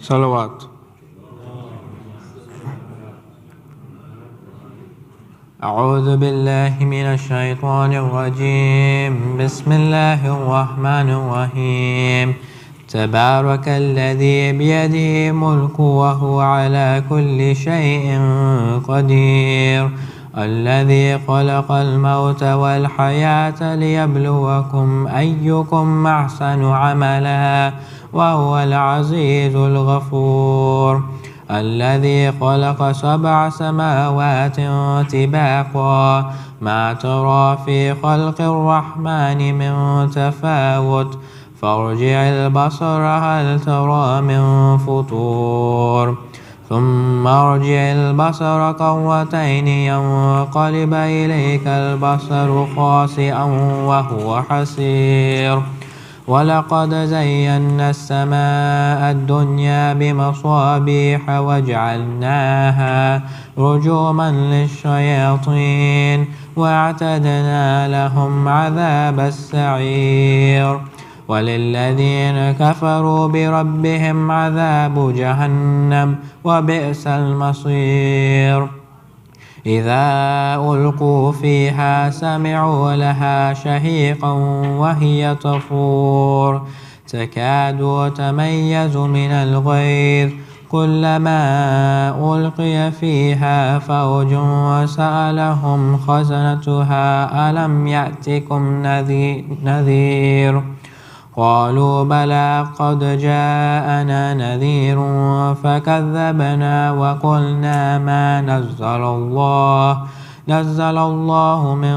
صلوات. أعوذ بالله من الشيطان الرجيم. بسم الله الرحمن الرحيم. تبارك الذي بيده ملك وهو على كل شيء قدير. الذي خلق الموت والحياة ليبلوكم أيكم أحسن عملا وهو العزيز الغفور. الذي خلق 7 سماوات طباقا ما ترى في خلق الرحمن من تفاوت فارجع البصر هل ترى من فطور ثم ارجع البصر كرتين ينقلب إليك البصر خاسئا وهو حسير. ولقد زينا السماء الدنيا بمصابيح وجعلناها رجوما للشياطين واعتدنا لهم عذاب السعير. وللذين كفروا بربهم عذاب جهنم وبئس المصير. إذا ألقوا فيها سمعوا لها شهيقا وهي تفور تكاد تميز من الغيظ كلما ألقي فيها فوج سألهم خزنتها ألم يأتكم نذير قالوا بلى قد جاءنا نذير فكذبنا وقلنا ما نزل الله من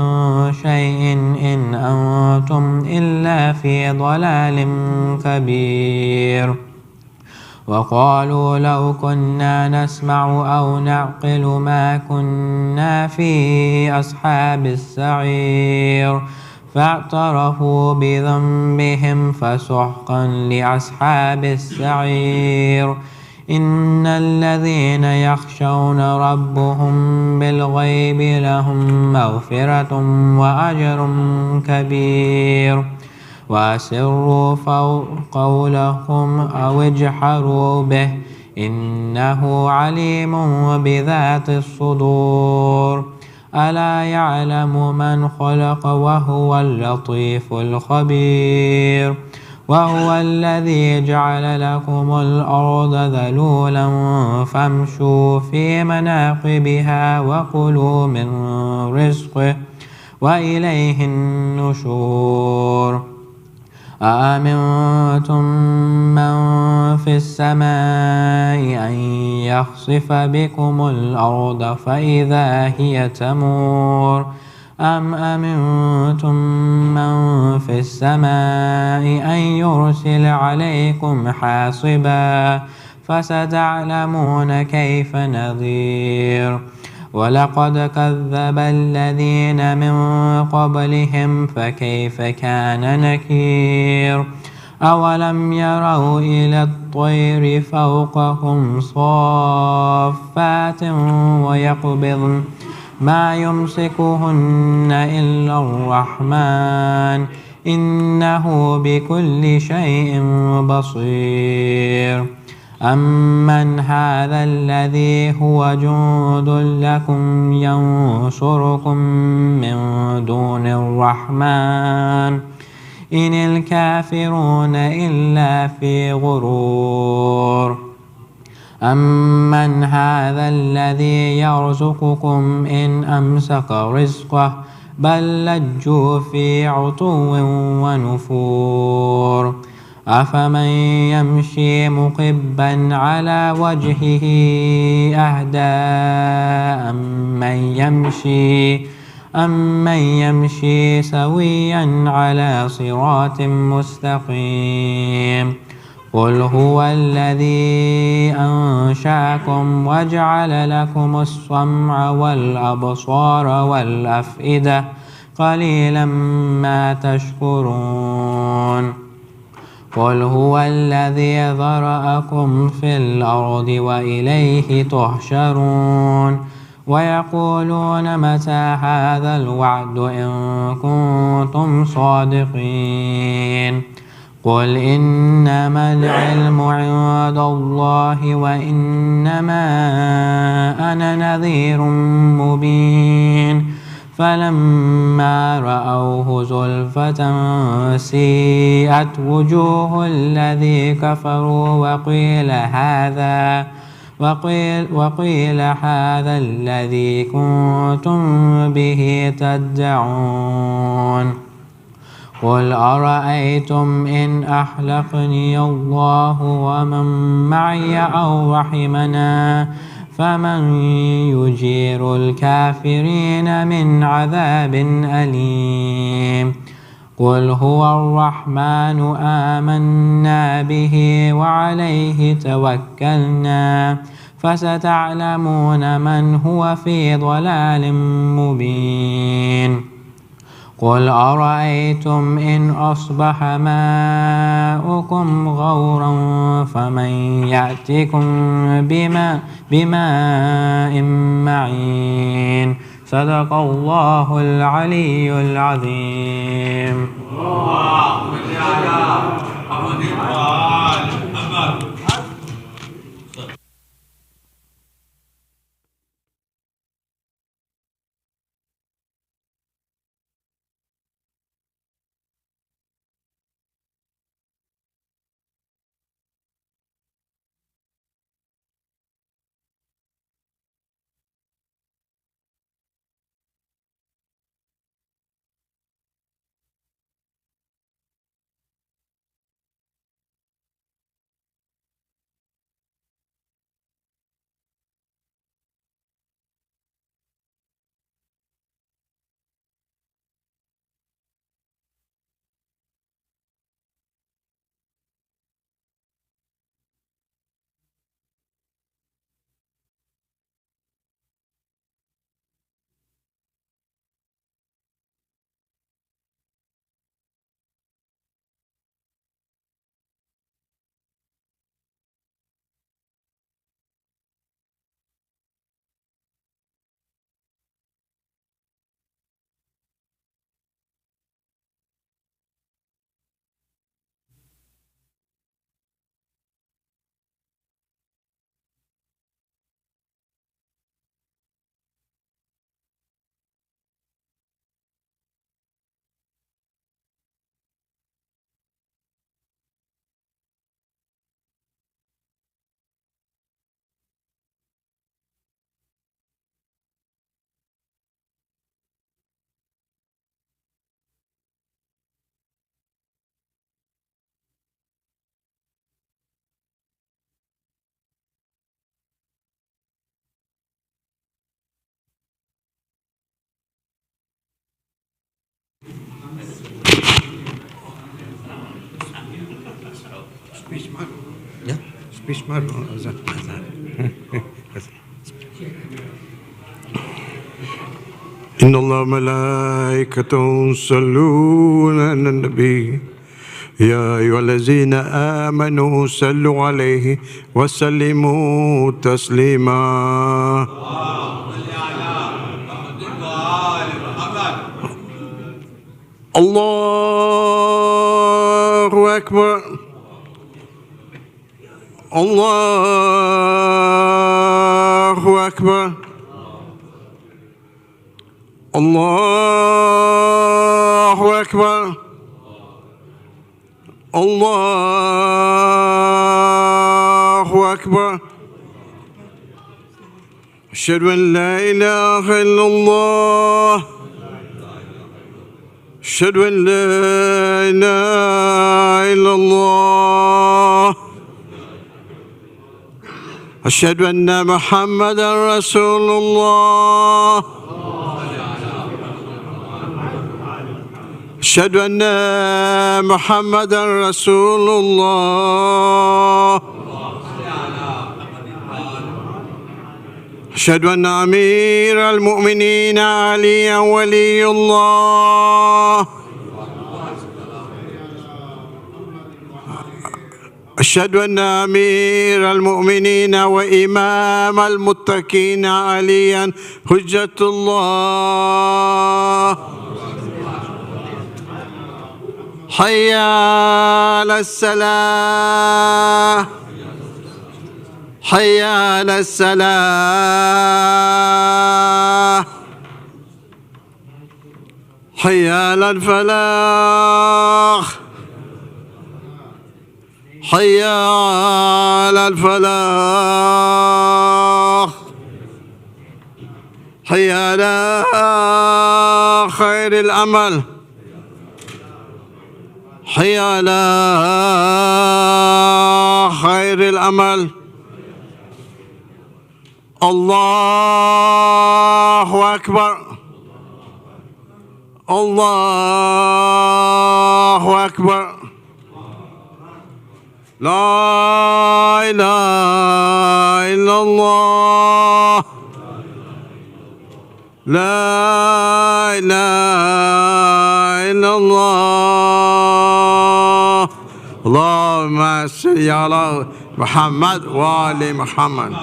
شيء إن أنتم إلا في ضلال كبير. وقالوا لو كنا نسمع أو نعقل ما كنا في أصحاب السعير فاعترفوا بذنبهم فسحقا لأصحاب السعير. إن الذين يخشون ربهم بالغيب لهم مغفرة وأجر كبير. وأسروا قولهم أو اجهروا به إنه عليم بذات الصدور. ألا يعلم من خلق وهو اللطيف الخبير. وهو الذي جعل لكم الأرض ذلولا فامشوا في مناقبها وكلوا من رزقه وإليه النشور. أأمنتم من في السماء أن يخسف بكم الأرض فإذا هي تمور أم أمنتم من في السماء أن يرسل عليكم حاصبا فستعلمون كيف نذير. ولقد كذب الذين من قبلهم فكيف كان نكير. أولم يروا إلى الطير فوقهم صافات ويقبضن ما يمسكهن إلا الرحمن إنه بكل شيء بصير. أمن هذا الذي هو جند لكم ينصركم من دون الرحمن إن الكافرون إلا في غرور. أمن هذا الذي يرزقكم إن أمسك رزقه بل لجوا في عتو ونفور. أفمن يمشي مكبا على وجهه أهدى أمن يمشي أمن يمشي سويا على صراط مستقيم قل هو الذي أنشأكم وجعل لكم السمع والأبصار والأفئدة قليلا ما تشكرون قل هو الذي ذرأكم في الأرض وإليه تحشرون ويقولون متى هذا الوعد إن كنتم صادقين قل إنما العلم عند الله وإنما أنا نذير مبين فلما رأوه زلفة سيئت وجوه الذين كفروا وقيل هذا الذي كنتم به تدعون قل أرأيتم إن أهلكني الله ومن معي أو رحمنا فمن يجير الكافرين من عذاب أليم قل هو الرحمن آمنا به وعليه توكلنا فستعلمون من هو في ضلال مبين قل أرأيتم إن أصبح ماؤكم غورا فمن يأتكم بماء معين صدق الله العلي العظيم. إن الله ملائكته يصلون على النبي يا أيها الذين آمنوا صلوا عليه وسلموا تسليما. الله أكبر الله أكبر الله أكبر الله أكبر أشهد أن لا إله إلا الله أشهد أن لا إله إلا الله أشهد أن محمدا رسول الله أشهد أن محمدا رسول الله. أشهد أن أمير المؤمنين عليا ولي الله. أشهد أن أمير المؤمنين وإمام المتقين عليا حجة الله. حي على الصلاة، حي على الصلاة، حي على الفلاح، حي على الفلاح، حي على خير العمل، حي على خير العمل. الله أكبر، الله أكبر. لا إله إلا الله، لا إله إلا الله. اللهم صل على محمد وآل محمد.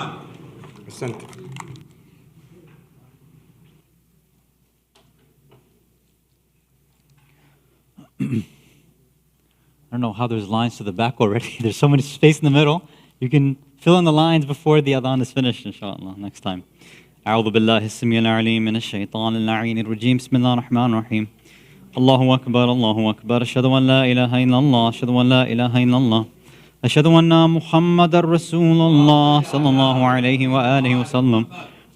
I don't know how there's lines to the back already. There's so much space in the middle. You can fill in the lines before the adhan is finished, inshallah, next time. أعوذ بالله السميع العليم من الشيطان اللعين الرجيم. بسم الله الرحمن الرحيم. الله أكبر، الله أكبر. أشهد أن لا إله إلا الله، أشهد أن لا إله إلا الله. أشهد أن محمد رسول الله صلى الله عليه وآله وسلم.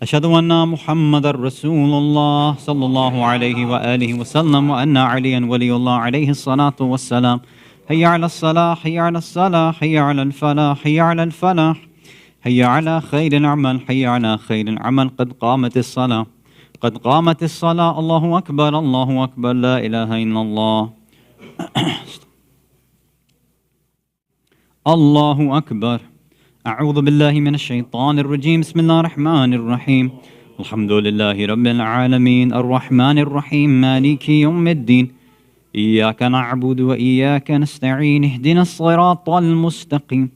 أشهد أن محمد رسول الله صلى الله عليه وآله وسلم، وأن عليا ولي الله عليه الصلاة والسلام. هيا على الصلاة، هيا على الصلاة، هيا على الفلاح، هيا على الفلاح، هيا على خير العمل، هيا على خير العمل. قد قامت الصلاة، قد قامت الصلاة. الله أكبر، الله أكبر. لا إله إلا الله. الله أكبر. أعوذ بالله من الشيطان الرجيم. بسم الله الرحمن الرحيم. الحمد لله رب العالمين الرحمن الرحيم مالك يوم الدين. إياك نعبد وإياك نستعين. اهدنا الصراط المستقيم،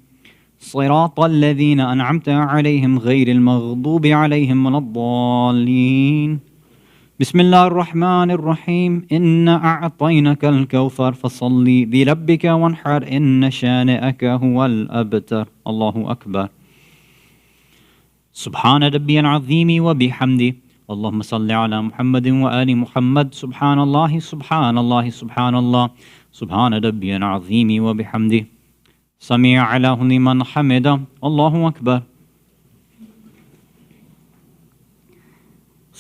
صراط الذين أنعمت عليهم غير المغضوب عليهم ولا الضالين. بسم الله الرحمن الرحيم. إنا أعطيناك الكوثر فصل لربك وانحر إن شانئك هو الأبتر. الله أكبر. سبحان ربي العظيم وبحمده. اللهم صل على محمد وآل محمد. سبحان الله، سبحان الله، سبحان الله. سبحان ربي العظيم وبحمده. سمع الله لمن حمده. الله أكبر.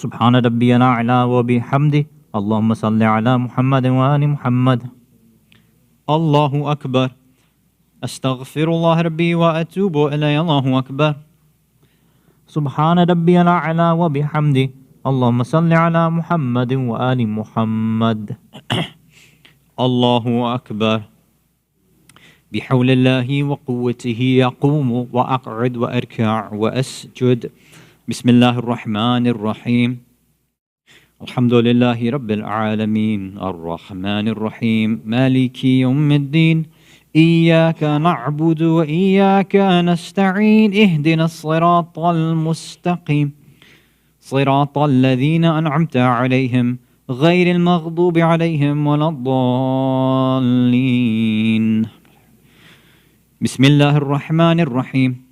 سبحان ربي الأعلى وبحمده. اللهم صل على محمد وآل محمد. الله أكبر. أستغفر الله ربي وأتوب إليه. الله أكبر. سبحان ربي الأعلى وبحمده. اللهم صل على محمد وآل محمد. الله أكبر. بحول الله وقوته أقوم وأقعد وأركع وأسجد. بسم الله الرحمن الرحيم. الحمد لله رب العالمين الرحمن الرحيم مالك يوم الدين. إياك نعبد وإياك نستعين. اهدنا الصراط المستقيم، صراط الذين أنعمت عليهم غير المغضوب عليهم ولا الضالين. بسم الله الرحمن الرحيم.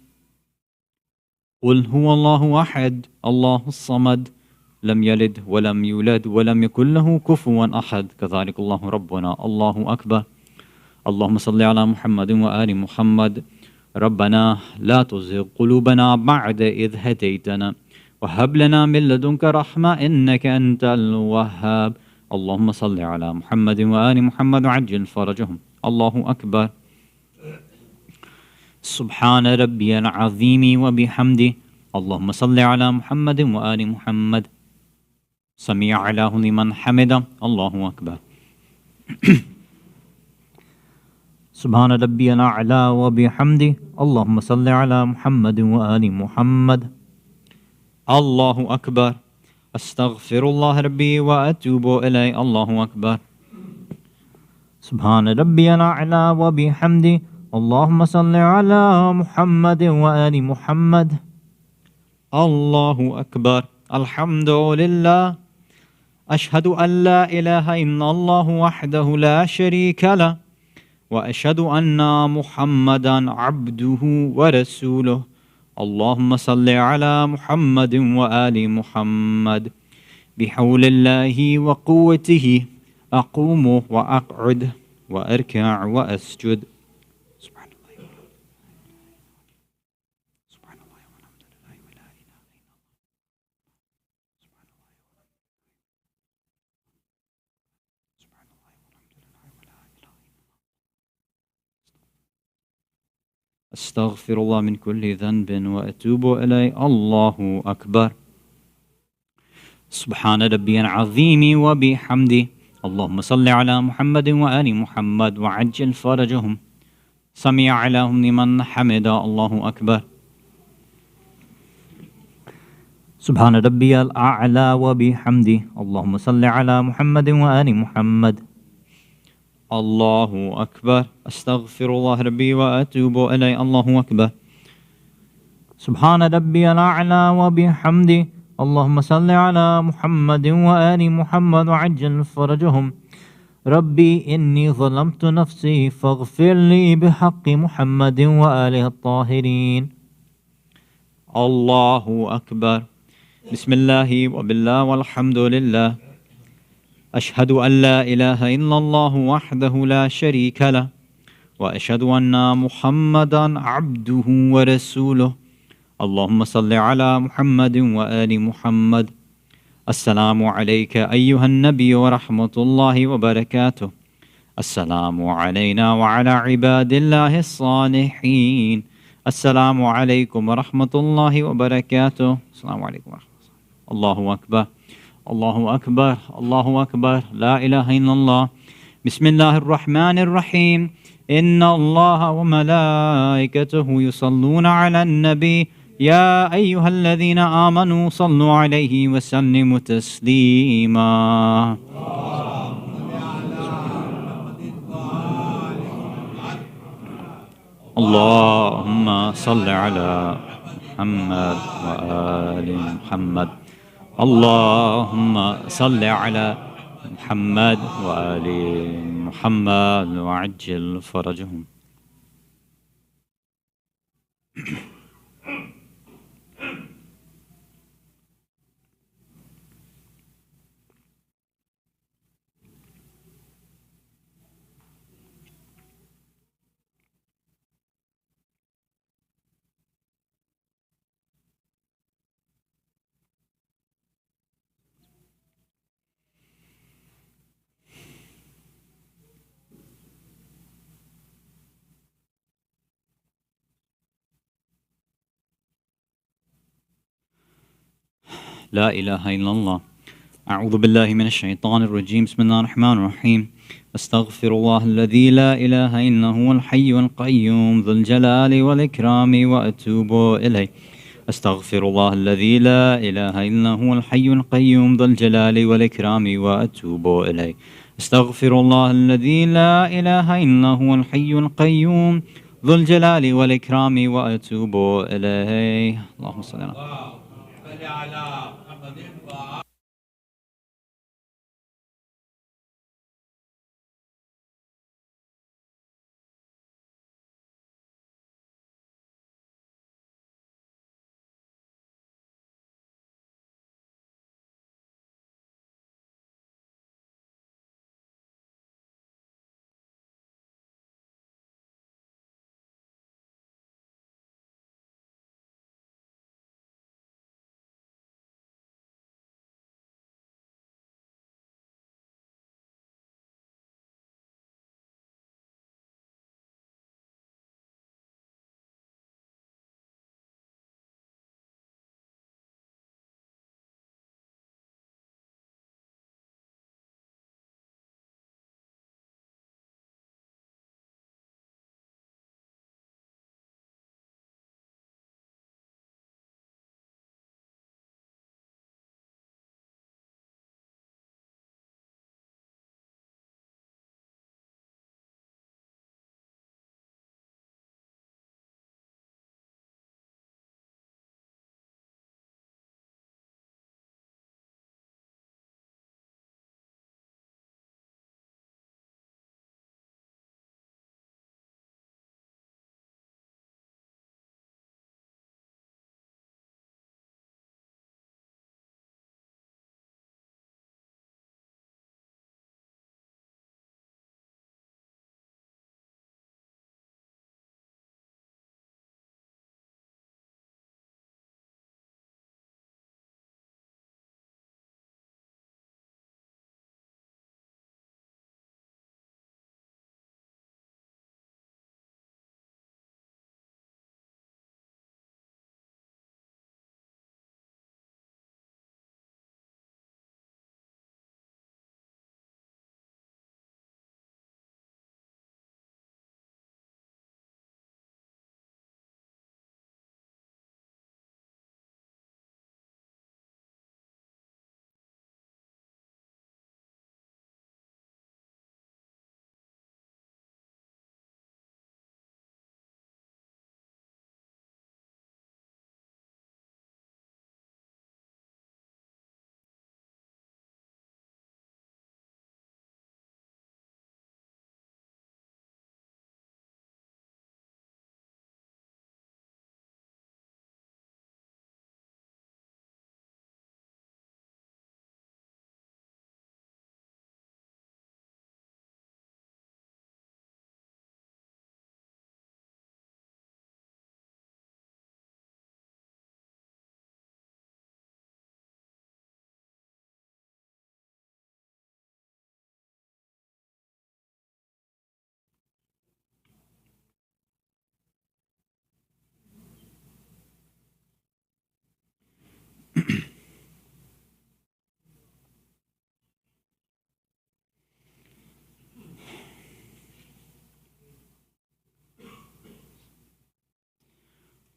قل هو الله أحد الله الصمد لم يلد ولم يولد ولم يكن له كفوا أحد. كذلك الله ربنا. الله أكبر. اللهم صل على محمد وآل محمد. ربنا لا تزغ قلوبنا بعد إذ هديتنا وهب لنا من لدنك رحمة إنك أنت الوهاب. اللهم صل على محمد وآل محمد وعجل فرجهم. الله أكبر. سبحان ربي العظيم وبحمده. اللهم صل على محمد وآل محمد. سمع الله لمن حمده. الله أكبر. سبحان ربي الأعلى وبحمده اللهم صل على محمد وآل محمد. الله أكبر. أستغفر الله ربي وأتوب إليه. الله أكبر. سبحان ربي الأعلى وبحمده اللهم صل على محمد وآل محمد. الله أكبر. الحمد لله. أشهد أن لا إله إلا الله وحده لا شريك له وأشهد أن محمدا عبده ورسوله. اللهم صل على محمد وآل محمد. بحول الله وقوته أقوم وأقعد وأركع وأسجد. سبحان الله سبحان الله والحمد لله ولا إله إلا الله. سبحان الله والحمد لله ولا إله إلا الله. أستغفر الله من كل ذنب وأتوب إليه. الله أكبر. سبحان ربي العظيم وبحمده اللهم صل على محمد وآل محمد وعجل فرجهم. سمع عليهم لمن حمد. الله أكبر. سبحان ربي الأعلى وبحمده اللهم صل على محمد وآل محمد. الله أكبر. أستغفر الله ربي وأتوب إليه. الله أكبر. سبحان ربي الأعلى وبحمده اللهم صل على محمد وآل محمد وعجل فرجهم. ربي إني ظلمت نفسي فاغفر لي بحق محمد وآله الطاهرين. الله أكبر. بسم الله وبالله والحمد لله. أشهد أن لا إله إلا الله وحده لا شريك له وأشهد أن محمدا عبده ورسوله. اللهم صل على محمد وآل محمد. السلام عليك أيها النبي ورحمة الله وبركاته. السلام علينا وعلى عباد الله الصالحين. السلام عليكم ورحمة الله وبركاته. السلام عليكم ورحمة الله. الله أكبر. الله أكبر. الله أكبر. لا إله إلا الله. بسم الله الرحمن الرحيم. إن الله وملائكته يصلون على النبي يا أيها الذين آمنوا صلوا عليه وسلموا تسليما. اللهم صل على محمد وآل محمد. اللهم صل على محمد وآل محمد وعجل فرجهم. لا إله إلا الله. أعوذ بالله من الشيطان الرجيم. بسم الله الرحمن الرحيم. أستغفر الله الذي لا إله إلا هو الحي القيوم ذو الجلال والإكرام وأتوب إليه. أستغفر الله الذي لا إله إلا هو الحي القيوم ذو الجلال والإكرام وأتوب إليه. أستغفر الله الذي لا إله إلا هو الحي القيوم ذو الجلال والإكرام وأتوب إليه. اللهم صل على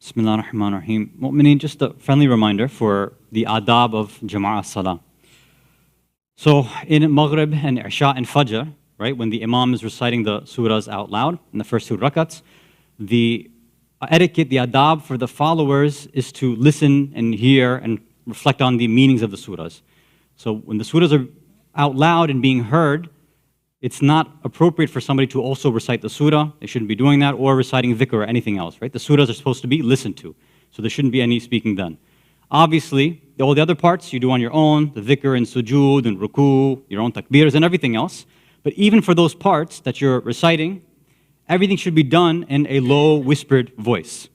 Bismillah ar-Rahman ar-Rahim. Mu'mineen, just a friendly reminder for the adab of Jama'ah Salah. So in Maghrib and Isha and Fajr, right, when the Imam is reciting the surahs out loud in the first 2 rakats, the etiquette, the adab for the followers is to listen and hear and reflect on the meanings of the surahs. So when the surahs are out loud and being heard, it's not appropriate for somebody to also recite the surah. They shouldn't be doing that, or reciting dhikr or anything else, right? The surahs are supposed to be listened to, so there shouldn't be any speaking done. Obviously, all the other parts you do on your own, the dhikr and sujood and ruku, your own takbirs and everything else. But even for those parts that you're reciting, everything should be done in a low, whispered voice.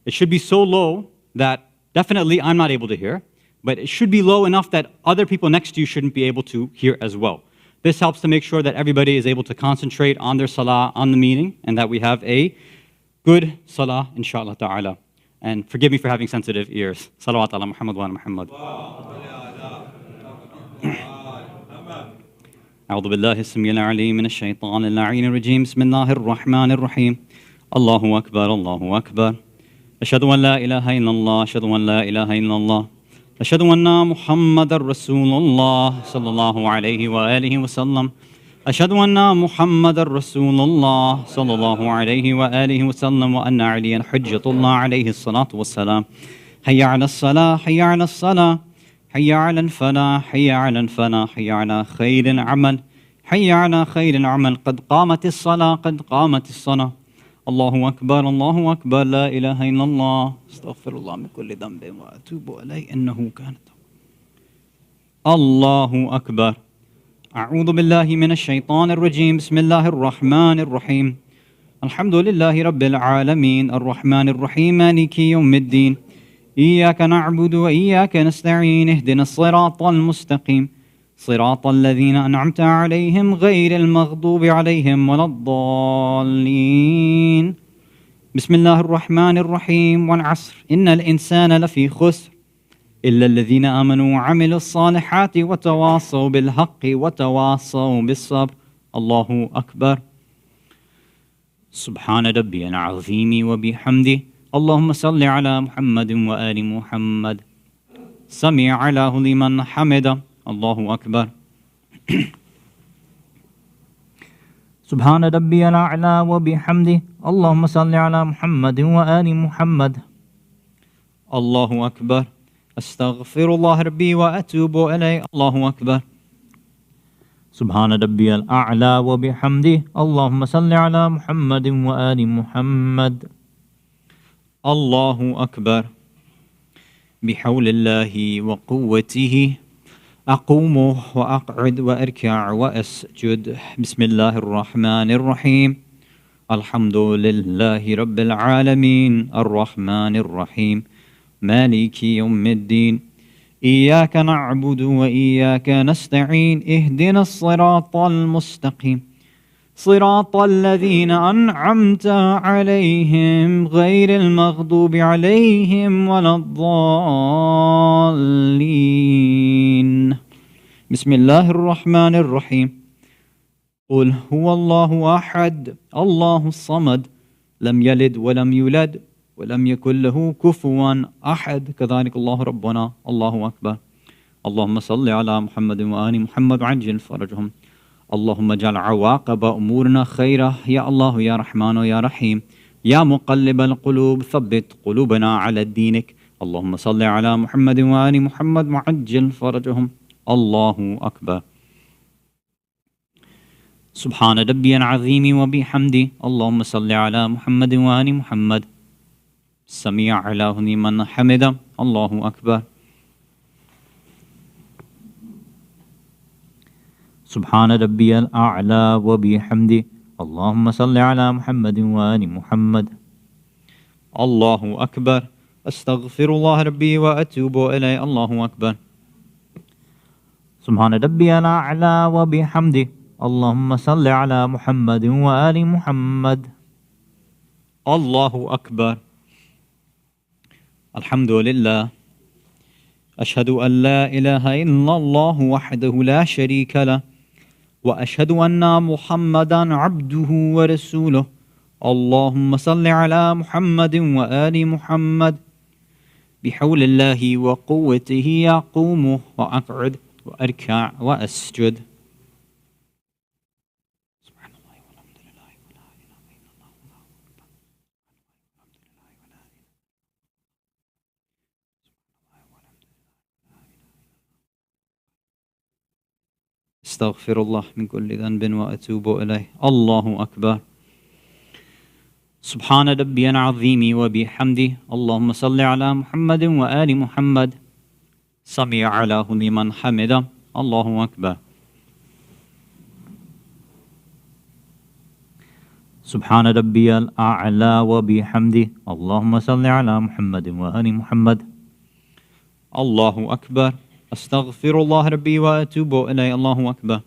It should be so low that definitely I'm not able to hear, but it should be low enough that other people next to you shouldn't be able to hear as well. This helps to make sure that everybody is able to concentrate on their salah, on the meaning, and that we have a good salah, inshallah ta'ala. And forgive me for having sensitive ears. Salawat ala Muhammad wa ala Muhammad. أعوذ بالله السميع العليم من الشيطان اللعين الرجيم بسم الله الرحمن الرحيم الله أكبر الله أكبر أشهد أن لا إله إلا الله أشهد أن لا إله إلا الله أشهد أن محمد رسول الله صلى الله عليه وآله وسلم أشهد أن محمد رسول الله صلى الله عليه وآله وسلم وأن عليا حجة الله عليه الصلاة والسلام حي على الصلاة حي على الصلاة حي على الفلاح حي على الفلاح حي على خير عمل حي على خير عمل قد قامت الصلاة قد قامت الصلاة الله أكبر لا إله إلا الله استغفر الله من كل ذنب وأتوب إليه إنه كان الله أكبر أعوذ بالله من الشيطان الرجيم بسم الله الرحمن الرحيم الحمد لله رب العالمين الرحمن الرحيم مالك يوم الدين إياك نعبد وإياك نستعين اهدنا الصراط المستقيم صراط الذين أنعمت عليهم غير المغضوب عليهم ولا الضالين بسم الله الرحمن الرحيم والعصر إن الإنسان لفي خسر إلا الذين آمنوا وعملوا الصالحات وتواصوا بالحق وتواصوا بالصبر الله أكبر سبحان ربي العظيم وبحمده اللهم صل على محمد وآل محمد سمع الله لمن حمده الله أكبر سبحان ربي الأعلى وبحمده اللهم صل على محمد وآل محمد الله أكبر أستغفر الله ربي وأتوب إليه الله أكبر سبحان ربي الأعلى وبحمده اللهم صل على محمد وآل محمد الله أكبر بحول الله وقوته أقوم وأقعد وأركع وأسجد بسم الله الرحمن الرحيم الحمد لله رب العالمين الرحمن الرحيم مالك يوم الدين إياك نعبد وإياك نستعين اهدنا الصراط المستقيم صراط الذين أنعمت عليهم غير المغضوب عليهم ولا الضالين بسم الله الرحمن الرحيم قل هو الله أحد الله الصمد لم يلد ولم يولد ولم يكن له كفوا أحد كذلك الله ربنا الله أكبر اللهم صل على محمد وآل محمد وعجل فرجهم اللهم اجعل عواقب أمورنا خيرا يا الله يا رحمن يا رحيم يا مقلب القلوب ثبت قلوبنا على دينك اللهم صل على محمد وآل محمد وعجل فرجهم الله أكبر سبحان ربي العظيم وبحمده اللهم صل على محمد وآل محمد سميع الله لمن حمده الله أكبر سبحان ربي الأعلى وبحمده اللهم صل على محمد وآل محمد الله أكبر أستغفر الله ربي وأتوب إليه الله أكبر سبحان ربي الأعلى وبحمده اللهم صل على محمد وآل محمد الله أكبر الحمد لله أشهد أن لا إله إلا الله وحده لا شريك له وأشهد أن محمدا عبده ورسوله اللهم صل على محمد وآل محمد بحول الله وقوته أقوم وأقعد وأركع وأسجد. استغفر الله من كل ذنب وأتوب إليه. الله أكبر. سبحان ربي العظيم وبحمده. اللهم صل على محمد وآل محمد. سمع الله لمن حمده. الله أكبر. سبحان ربي الأعلى وبحمده. اللهم صل على محمد وآل محمد. الله أكبر. أستغفر الله ربي وأتوب إليه. الله أكبر.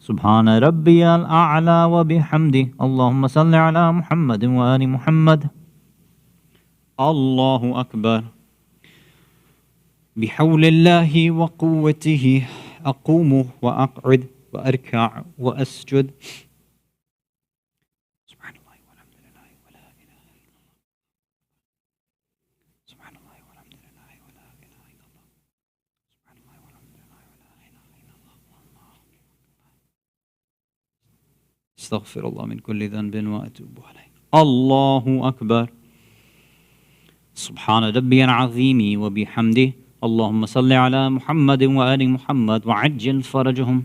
سبحان ربي الأعلى وبحمده. اللهم صل على محمد وآل محمد. الله أكبر. بحول الله وقوته أقوم وأقعد وأركع وأسجد. سبحان الله والحمد لله ولا إله إلا الله. سبحان الله والحمد لله ولا إله إلا الله. سبحان الله والحمد لله ولا إله إلا الله. استغفر الله من كل ذنب وأتوب إليه. الله أكبر. سبحان ربي العظيم وبحمده. اللهم صل على محمد وآل محمد وعجل فرجهم.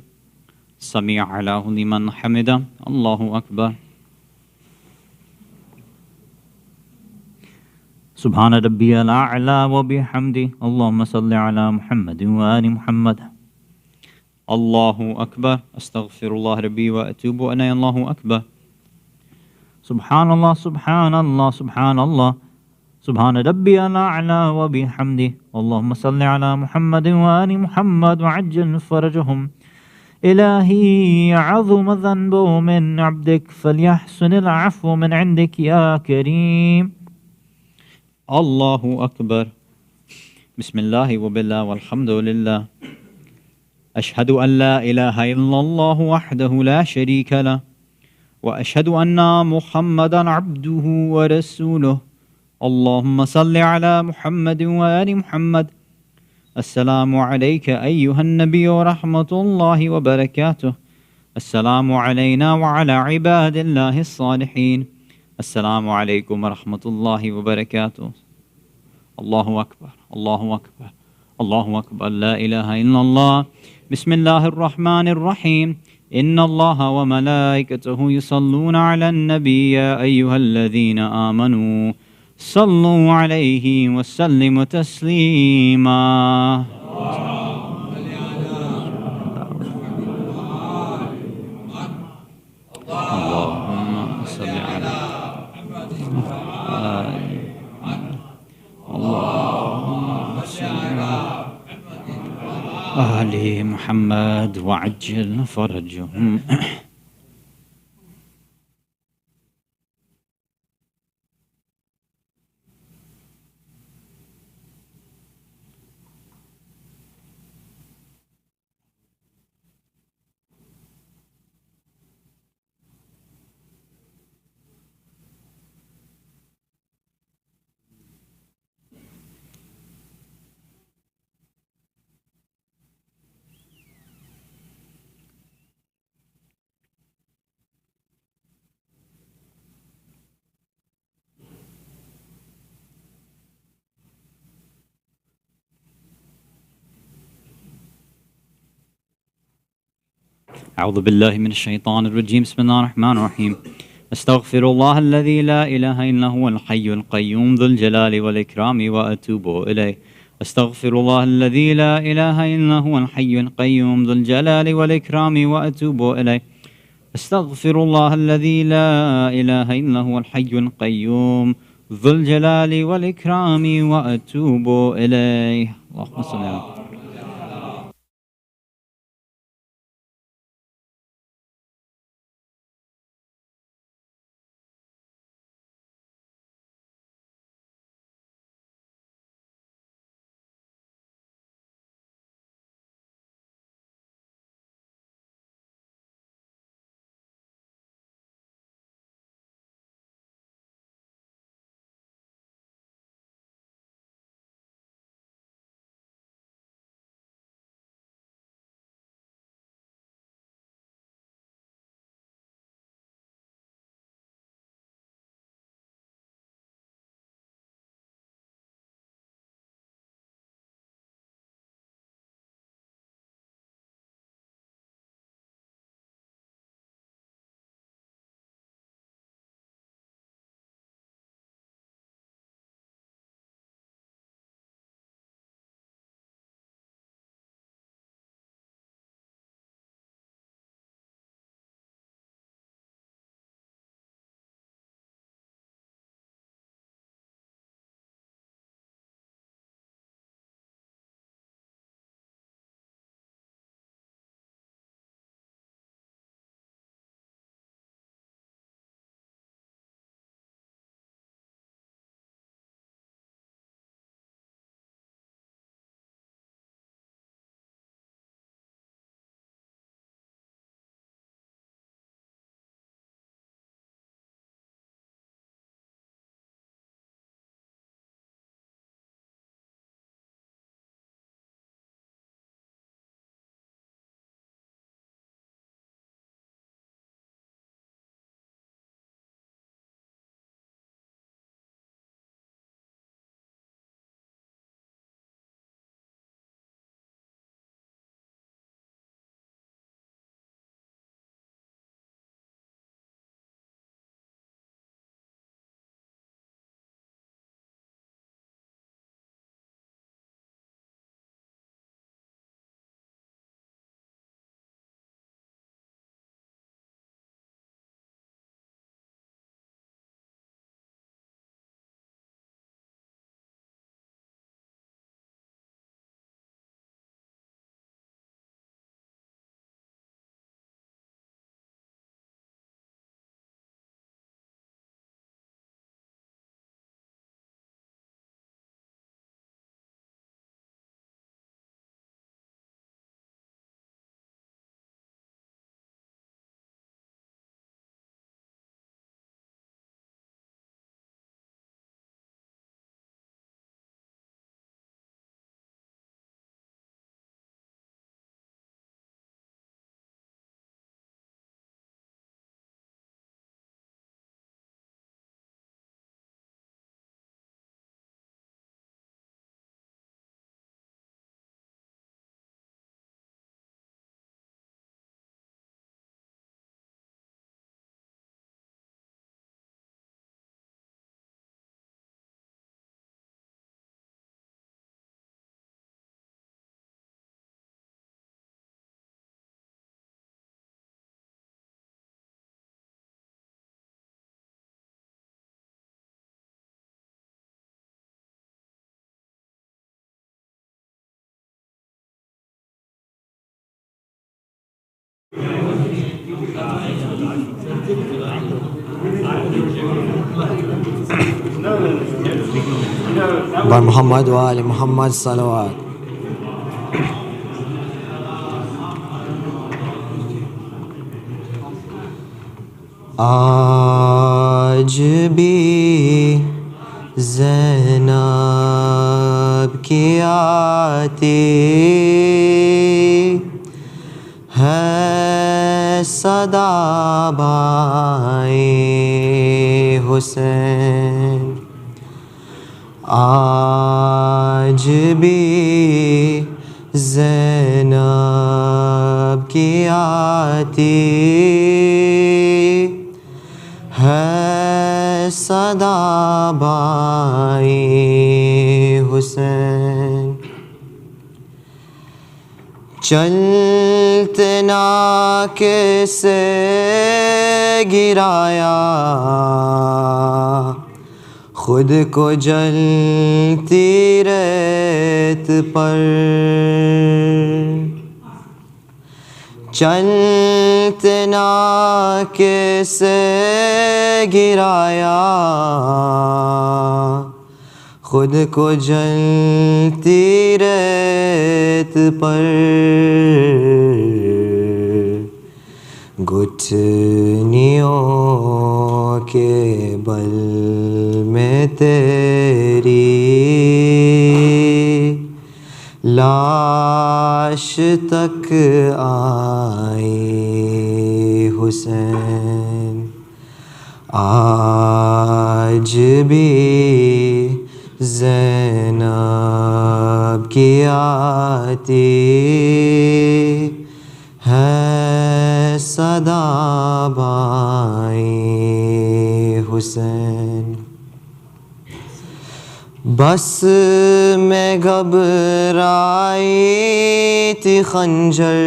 سمع الله لمن حمده. الله أكبر. سبحان ربي الأعلى وبحمده. اللهم صل على محمد وآل محمد. الله أكبر. أستغفر الله ربي وأتوب إليه. الله أكبر. سبحان الله سبحان الله سبحان الله. سبحان ربي الأعلى وبحمده. اللهم صل على محمد وآل محمد وعجل فرجهم. إلهي عظم ذنب من عبدك فليحسن العفو من عندك يا كريم. الله أكبر. بسم الله وبالله والحمد لله. أشهد أن لا إله إلا الله وحده لا شريك له وأشهد أن محمدا عبده ورسوله. اللهم صل على محمد وآل محمد. السلام عليك أيها النبي ورحمة الله وبركاته. السلام علينا وعلى عباد الله الصالحين. السلام عليكم ورحمة الله وبركاته. الله أكبر. الله أكبر. الله أكبر. لا إله إلا الله. بسم الله الرحمن الرحيم. إن الله وملائكته يصلون على النبي يا أيها الذين آمنوا صلوا عليه وسلموا تسليما. اللهم صل على اللهم صل على آل محمد وعجل فرجهم. أعوذ بالله من الشيطان الرجيم. بسم الله الرحمن الرحيم. أستغفر الله الذي لا إله إلا هو الحي القيوم ذو الجلال والإكرام وأتوب إليه. أستغفر الله الذي لا إله إلا هو الحي القيوم ذو الجلال والإكرام وأتوب إليه. أستغفر الله الذي لا إله إلا هو الحي القيوم ذو الجلال والإكرام وأتوب إليه. اللهم صل على بر محمد و آل محمد صلوات. آج بھی زینب کی آتی ہے صدا بھائی حسین. آج بھی زینب کی آتی ہے صدا بھائی حسین. چلتے ناکے سے گرایا خود کو جلتی ریت پر. چلتے ناکے سے گرایا خود کو جلتی ریت پر. گھٹنیوں کے بل میں تیری لاش تک آئی حسین. آج بھی زینب کی آتی ہے صدا بھائی حسین. بس میں گھبرائی تھی خنجر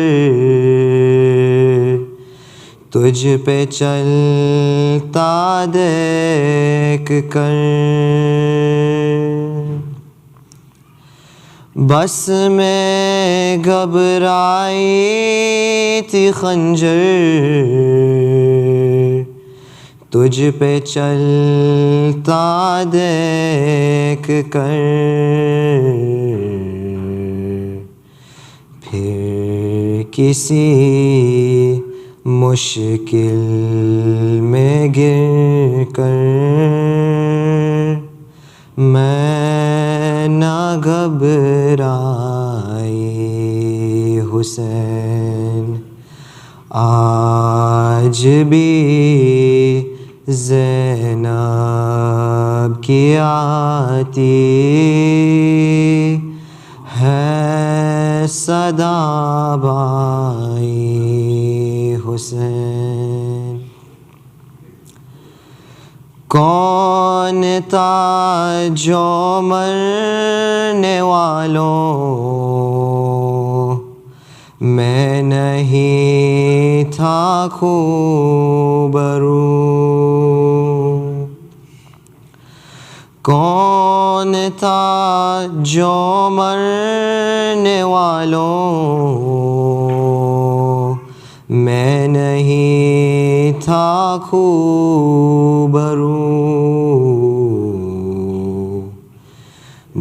تجھ پہ چلتا دیکھ کر. بس میں گھبرائی تھی خنجر تجھ پہ چلتا دیکھ کر. پھر کسی مشکل میں گر کر میں نہ گھبرائی حسین. آج بھی زینب کی آتی ہے صدا بھائی حسین. کون تھا جو مرنے والوں میں نہیں تھا خوبرو. کون تھا جو مرنے والوں میں نہیں تھا خوبرو.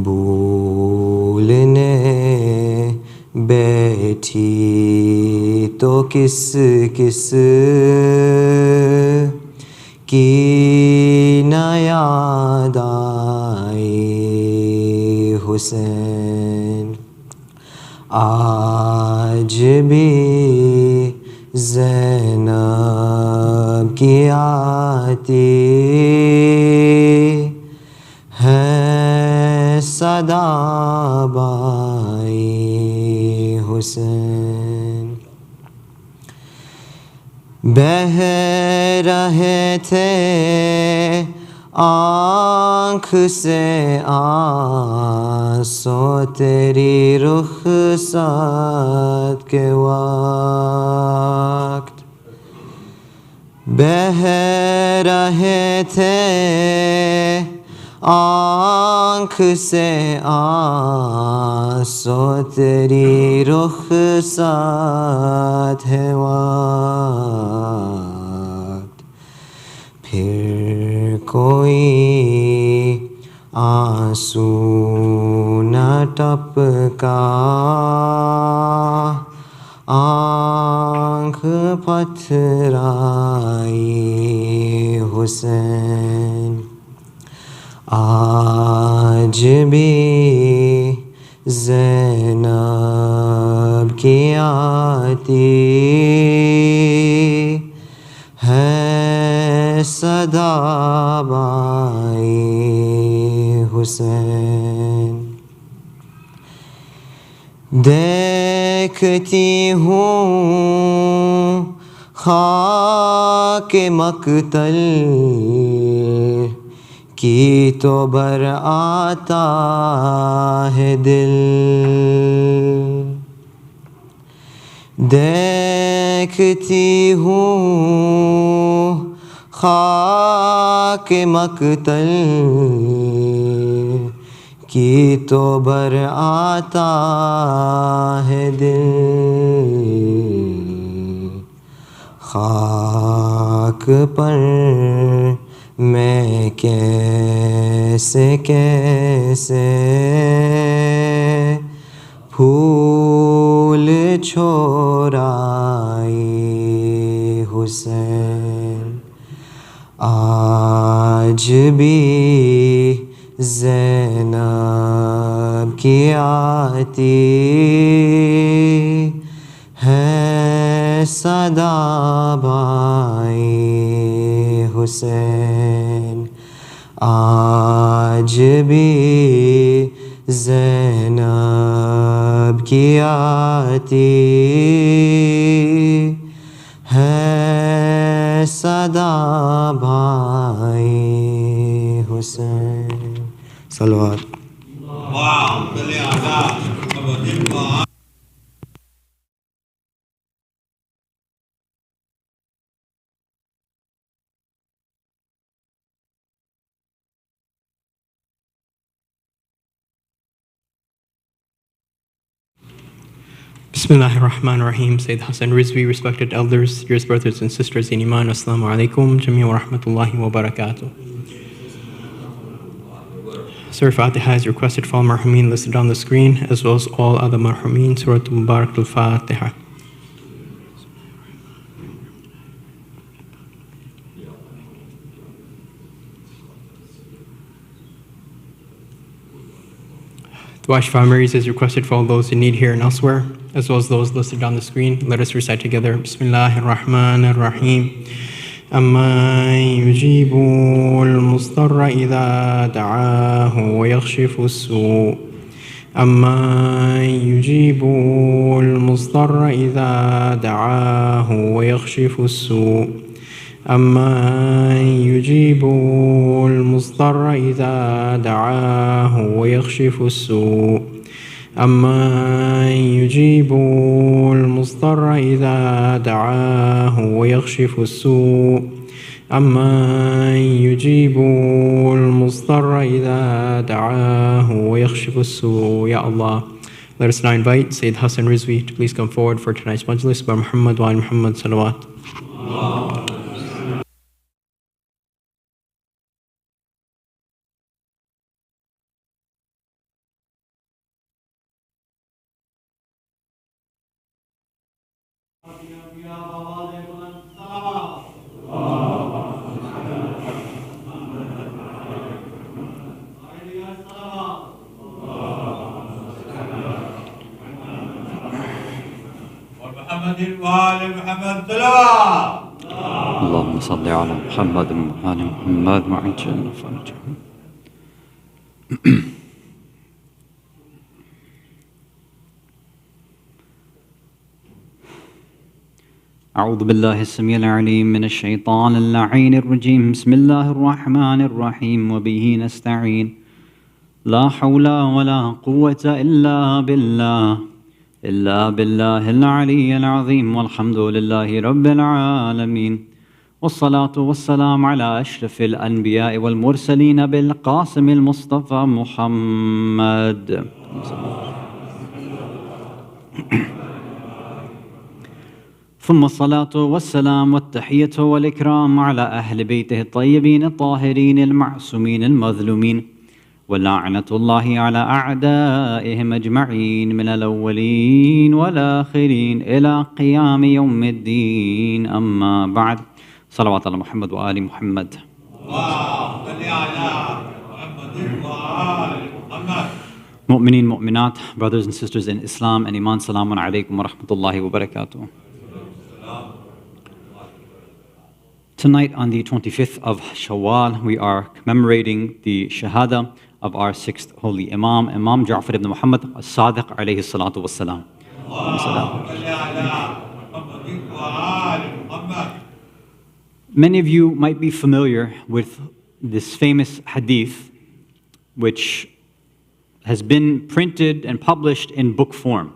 بھولنے بیٹھی تو کس کس کی نہ یاد آئی حسین. آج بھی زینب کی آتی ہے صدا بھائی حسین. بہہ رہے تھے آنکھ سے آنسو تیری رخصت کے وقت. بہہ رہے تھے آنکھ سے سو تیری رخصت ہے وقت، پھر کوئی آنسو نہ ٹپکا، آنکھ پتھرائی حسین، آج بھی زینب کی آتی ہے صدا بائی حسین، دیکھتی ہوں خاک مقتل کی تو بر آتا ہے دل، دیکھتی ہوں خاک مقتل کی تو بر آتا ہے دل، خاک پر میں کیسے کیسے پھول چھوڑائی حسین، آج بھی زینب کی آتی ہے صدا بائی حسین، آج بھی زینب کی آتی ہے صدا بائی حسین۔ صلوات۔ Bismillah ar-Rahman ar-Rahim. Sayyid Hasan, Rizvi, respected elders, dearest brothers and sisters in Iman, Assalamu alaikum, Jamia wa rahmatullahi wa barakatuh. Surah Fatiha is requested for all marhameen listed on the screen, as well as all other marhameen. Surah Mubarak al-Fatiha. Dua Shifa Mary's is requested for all those in need here and elsewhere, as well as those listed on the screen. Let us recite together. Bismillahir Rahmanir Rahim. أَمَّن يُجِيبُ الْمُضْطَرَّ إِذَا دَعَاهُ وَيَكْشِفُ السُّوءَ أَمَّن يُجِيبُ الْمُضْطَرَّ إِذَا دَعَاهُ وَيَكْشِفُ السُّوءَ أَمَّن يُجِيبُ الْمُضْطَرَّ إِذَا دَعَاهُ وَيَكْشِفُ السُّوءَ أَمَّن يُجِيبُ الْمُضْطَرَّ إِذَا دَعَاهُ وَيَكْشِفُ السُّوءَ أَمَّن يُجِيبُ الْمُضْطَرَّ إِذَا دَعَاهُ وَيَكْشِفُ السُّوءَ. Ya Allah, let us now invite Sayyid Hasan Rizvi to please come forward for tonight's Majlis. By Muhammad wa Muhammad Salawat. اللهم صل على محمد وآل محمد وعجل فرجهم. أعوذ بالله السميع العليم من الشيطان اللعين الرجيم. بسم الله الرحمن الرحيم وبه نستعين. لا حول ولا قوة إلا بالله العلي العظيم والحمد لله رب العالمين والصلاة والسلام على أشرف الأنبياء والمرسلين بالقاسم المصطفى محمد. ثم الصلاة والسلام والتحية والإكرام على أهل بيته الطيبين الطاهرين المعصومين المظلومين ولعنة الله على أعدائهم أجمعين من الأولين والآخرين إلى قيام يوم الدين أما بعد صلوات على محمد وآل محمد Mu'mineen, mu'minat, brothers and sisters in Islam and Iman, Salamun alaykum wa rahmatullahi wa barakatuh. Tonight on the 25th of Shawwal, we are commemorating the Shahadat of our sixth holy Imam, Imam Jaffer ibn Muhammad As-Sadiq alayhi salatu wassalam. Many of you might be familiar with this famous hadith, which has been printed and published in book form.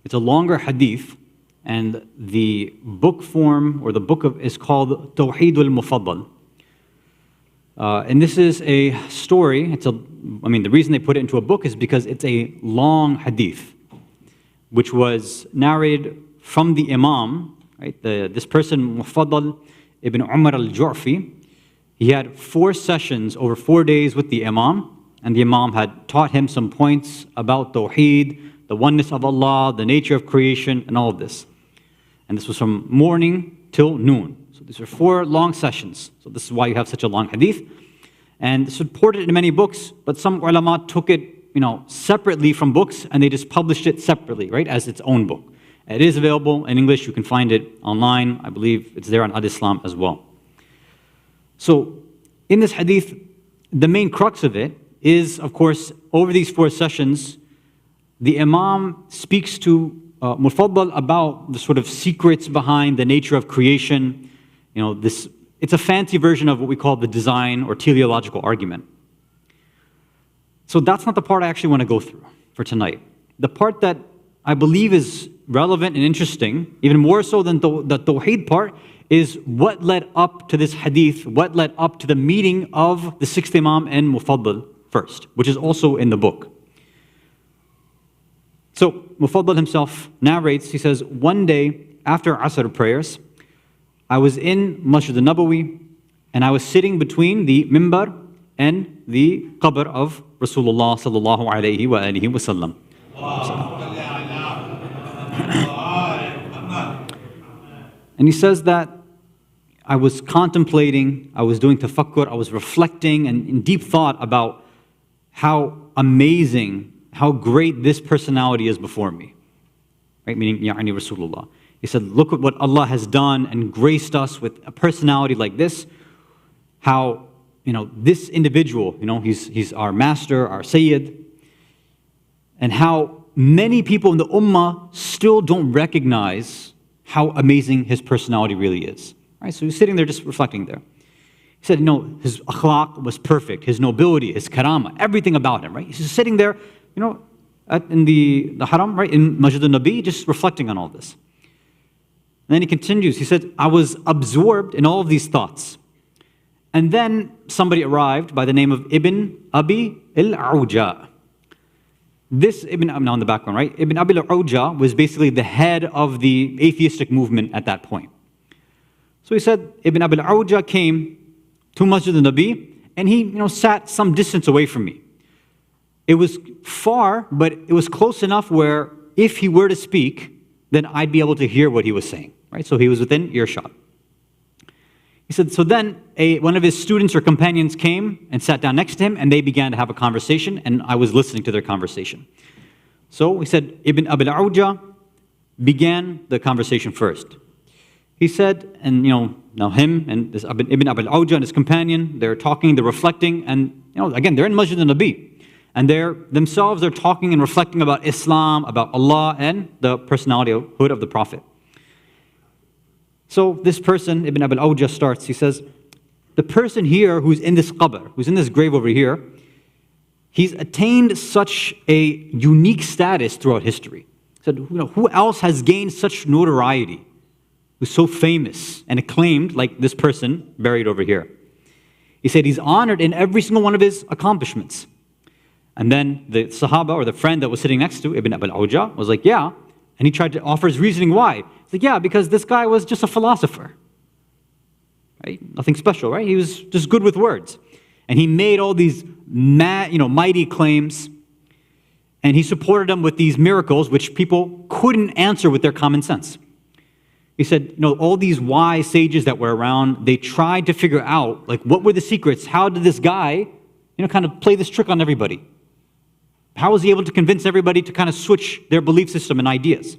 It's a longer hadith, and the book form, or the book is called Tawheed al-Mufaddal. And this is a story. The reason they put it into a book is because it's a long hadith, which was narrated from the Imam, right? This person, Mufaddal ibn Umar al-Ju'fi, he had 4 sessions over 4 days with the Imam, and the Imam had taught him some points about Tawheed, the oneness of Allah, the nature of creation, and all of this. And this was from morning till noon. So these are 4 long sessions. So this is why you have such a long hadith. And it's reported in many books, but some ulama took it, separately from books, and they just published it separately, right, as its own book. It is available in English. You can find it online. I believe it's there on Al-Islam as well. So in this hadith, the main crux of it is, of course, over these 4 sessions, the Imam speaks to Mufaddal about the sort of secrets behind the nature of creation. It's a fancy version of what we call the design or teleological argument. So that's not the part I actually want to go through for tonight. The part that I believe is relevant and interesting, even more so than the Tawheed part, is what led up to this hadith, what led up to the meeting of the 6th Imam and Mufaddal first, which is also in the book. So Mufaddal himself narrates, he says, one day after Asr prayers, I was in Masjid al-Nabawi, and I was sitting between the mimbar and the qabr of Rasulullah sallallahu alayhi wa alihi wa sallam. And he says that I was contemplating, I was doing tafakkur, I was reflecting and in deep thought about how amazing, how great this personality is before me. Right? Meaning, Ya'ni Rasulullah. He said, look at what Allah has done and graced us with a personality like this. How, this individual, he's our master, our Sayyid. And how many people in the ummah still don't recognize how amazing his personality really is. Right? So he's sitting there just reflecting there. He said, his akhlaq was perfect, his nobility, his karama, everything about him, right? He's just sitting there, in the haram, right, in Masjid al-Nabi, just reflecting on all this. And then he continues, he said, I was absorbed in all of these thoughts. And then somebody arrived by the name of Ibn Abi al-Awja. This now in the background, right? Ibn Abi al-Awja was basically the head of the atheistic movement at that point. So he said, Ibn Abi al-Awja came to Masjid al-Nabi, and he, sat some distance away from me. It was far, but it was close enough where if he were to speak, then I'd be able to hear what he was saying, right? So he was within earshot. He said, so then one of his students or companions came and sat down next to him, and they began to have a conversation, and I was listening to their conversation. So he said, Ibn Abi al-Awja began the conversation first. He said, and now him and this Ibn Abi al-Awja and his companion, they're talking, they're reflecting, and again, they're in Masjid al-Nabi. And they're talking and reflecting about Islam, about Allah, and the personalityhood of the Prophet. So this person, Ibn Abi al-Awja, starts, he says, the person here who's in this qabr, who's in this grave over here, he's attained such a unique status throughout history. He said, who else has gained such notoriety, who's so famous and acclaimed like this person buried over here? He said he's honored in every single one of his accomplishments. And then the Sahaba, or the friend that was sitting next to Ibn Abi al-Awja, was like, yeah, And he tried to offer his reasoning why. He's like, yeah, because this guy was just a philosopher. Right? Nothing special, right? He was just good with words. And he made all these mighty claims. And he supported them with these miracles, which people couldn't answer with their common sense. He said, all these wise sages that were around, they tried to figure out, what were the secrets? How did this guy, kind of play this trick on everybody? How was he able to convince everybody to kind of switch their belief system and ideas?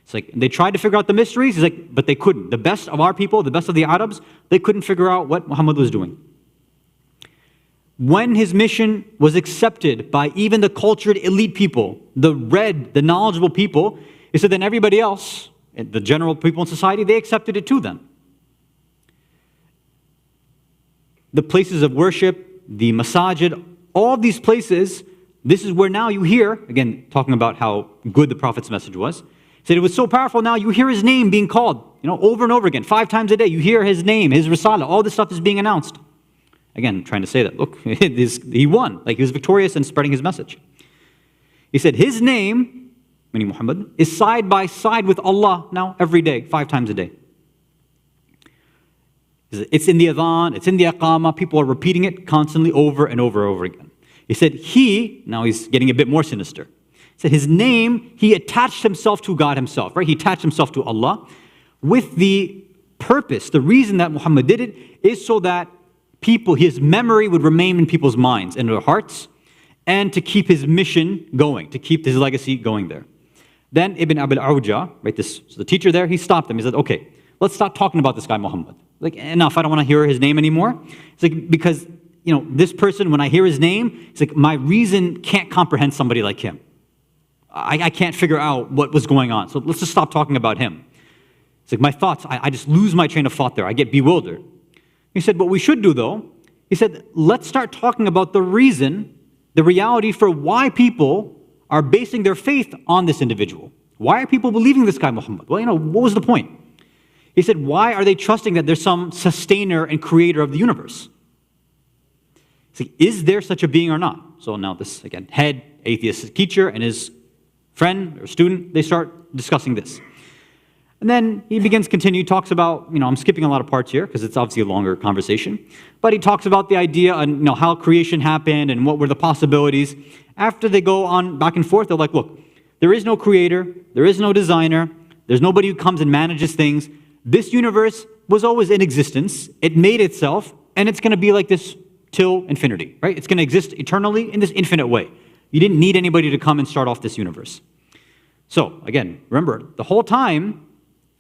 It's like, they tried to figure out the mysteries, he's like, but they couldn't. The best of our people, the best of the Arabs, they couldn't figure out what Muhammad was doing. When his mission was accepted by even the cultured elite people, the knowledgeable people, he said then everybody else, the general people in society, they accepted it too then. The places of worship, the masajid, all these places, this is where now you hear, again, talking about how good the Prophet's message was, he said it was so powerful now you hear his name being called, over and over again, 5 times a day, you hear his name, his risala, all this stuff is being announced. Again, trying to say that, look, he won, he was victorious in spreading his message. He said his name, meaning Muhammad, is side by side with Allah now every day, 5 times a day. It's in the adhan, it's in the aqama, people are repeating it constantly over and over and over again. He said now he's getting a bit more sinister. He said his name, he attached himself to God himself, right? He attached himself to Allah with the purpose, the reason that Muhammad did it is so that his memory would remain in people's minds and their hearts, and to keep his mission going, to keep his legacy going there. Then Ibn Abil Awja, right, the teacher there, he stopped him. He said, okay, let's stop talking about this guy Muhammad. Enough, I don't want to hear his name anymore. It's because, this person, when I hear his name, it's my reason can't comprehend somebody like him. I can't figure out what was going on. So let's just stop talking about him. It's my thoughts, I just lose my train of thought there. I get bewildered. He said, what we should do though, he said, let's start talking about the reason, the reality for why people are basing their faith on this individual. Why are people believing this guy Muhammad? Well, what was the point? He said, why are they trusting that there's some sustainer and creator of the universe? Is there such a being or not? So now this, again, head atheist teacher and his friend or student, they start discussing this. And then he talks about, I'm skipping a lot of parts here because it's obviously a longer conversation, but he talks about the idea and how creation happened and what were the possibilities. After they go on back and forth, they're like, look, there is no creator, there is no designer, there's nobody who comes and manages things. This universe was always in existence, it made itself, and it's going to be like this till infinity, right? It's going to exist eternally in this infinite way. You didn't need anybody to come and start off this universe. So, again, remember, the whole time,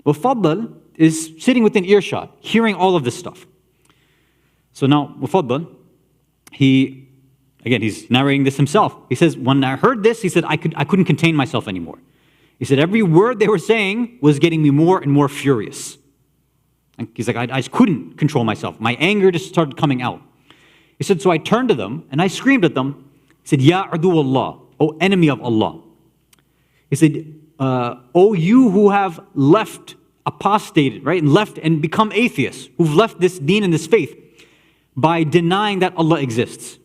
Mufaddal is sitting within earshot, hearing all of this stuff. So now, Mufaddal, he's narrating this himself. He says, when I heard this, he said, I couldn't contain myself anymore. He said, every word they were saying was getting me more and more furious. And he's like, I just couldn't control myself. My anger just started coming out. He said, so I turned to them and I screamed at them. He said, Ya adu Allah, O enemy of Allah. He said, O you who have apostated, right, and left and become atheists, who've left this deen and this faith by denying that Allah exists.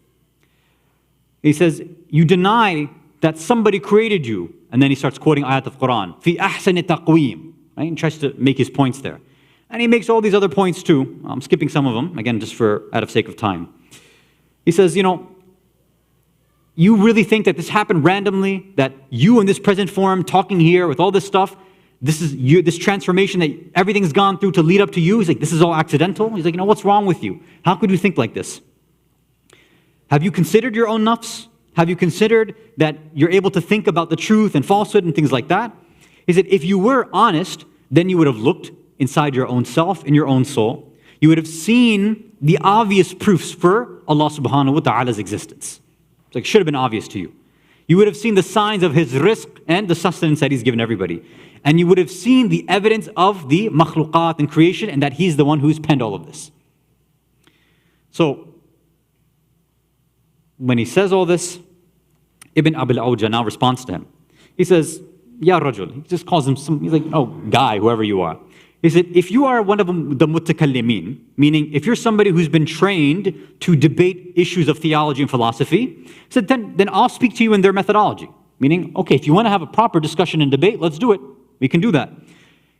He says, you deny that somebody created you. And then he starts quoting ayat of Quran. Fi ahsani taqweem. Right? He tries to make his points there. And he makes all these other points too. I'm skipping some of them, again, just out of sake of time. He says, you really think that this happened randomly? That you in this present form, talking here with all this stuff, this transformation that everything's gone through to lead up to you? He's like, this is all accidental? He's like, what's wrong with you? How could you think like this? Have you considered your own nafs? Have you considered that you're able to think about the truth and falsehood and things like that? He said, if you were honest, then you would have looked inside your own self, in your own soul. You would have seen the obvious proofs for Allah subhanahu wa ta'ala's existence. It's like, it should have been obvious to you. You would have seen the signs of His rizq and the sustenance that He's given everybody. And you would have seen the evidence of the makhluqat and creation, and that He's the one who's penned all of this. So, when he says all this, Ibn Abil Awja now responds to him. He says, Ya Rajul. He just calls him he's like, oh, guy, whoever you are. He said, if you are one of the mutakallimin, meaning if you're somebody who's been trained to debate issues of theology and philosophy, he said, then I'll speak to you in their methodology. Meaning, okay, if you want to have a proper discussion and debate, let's do it. We can do that.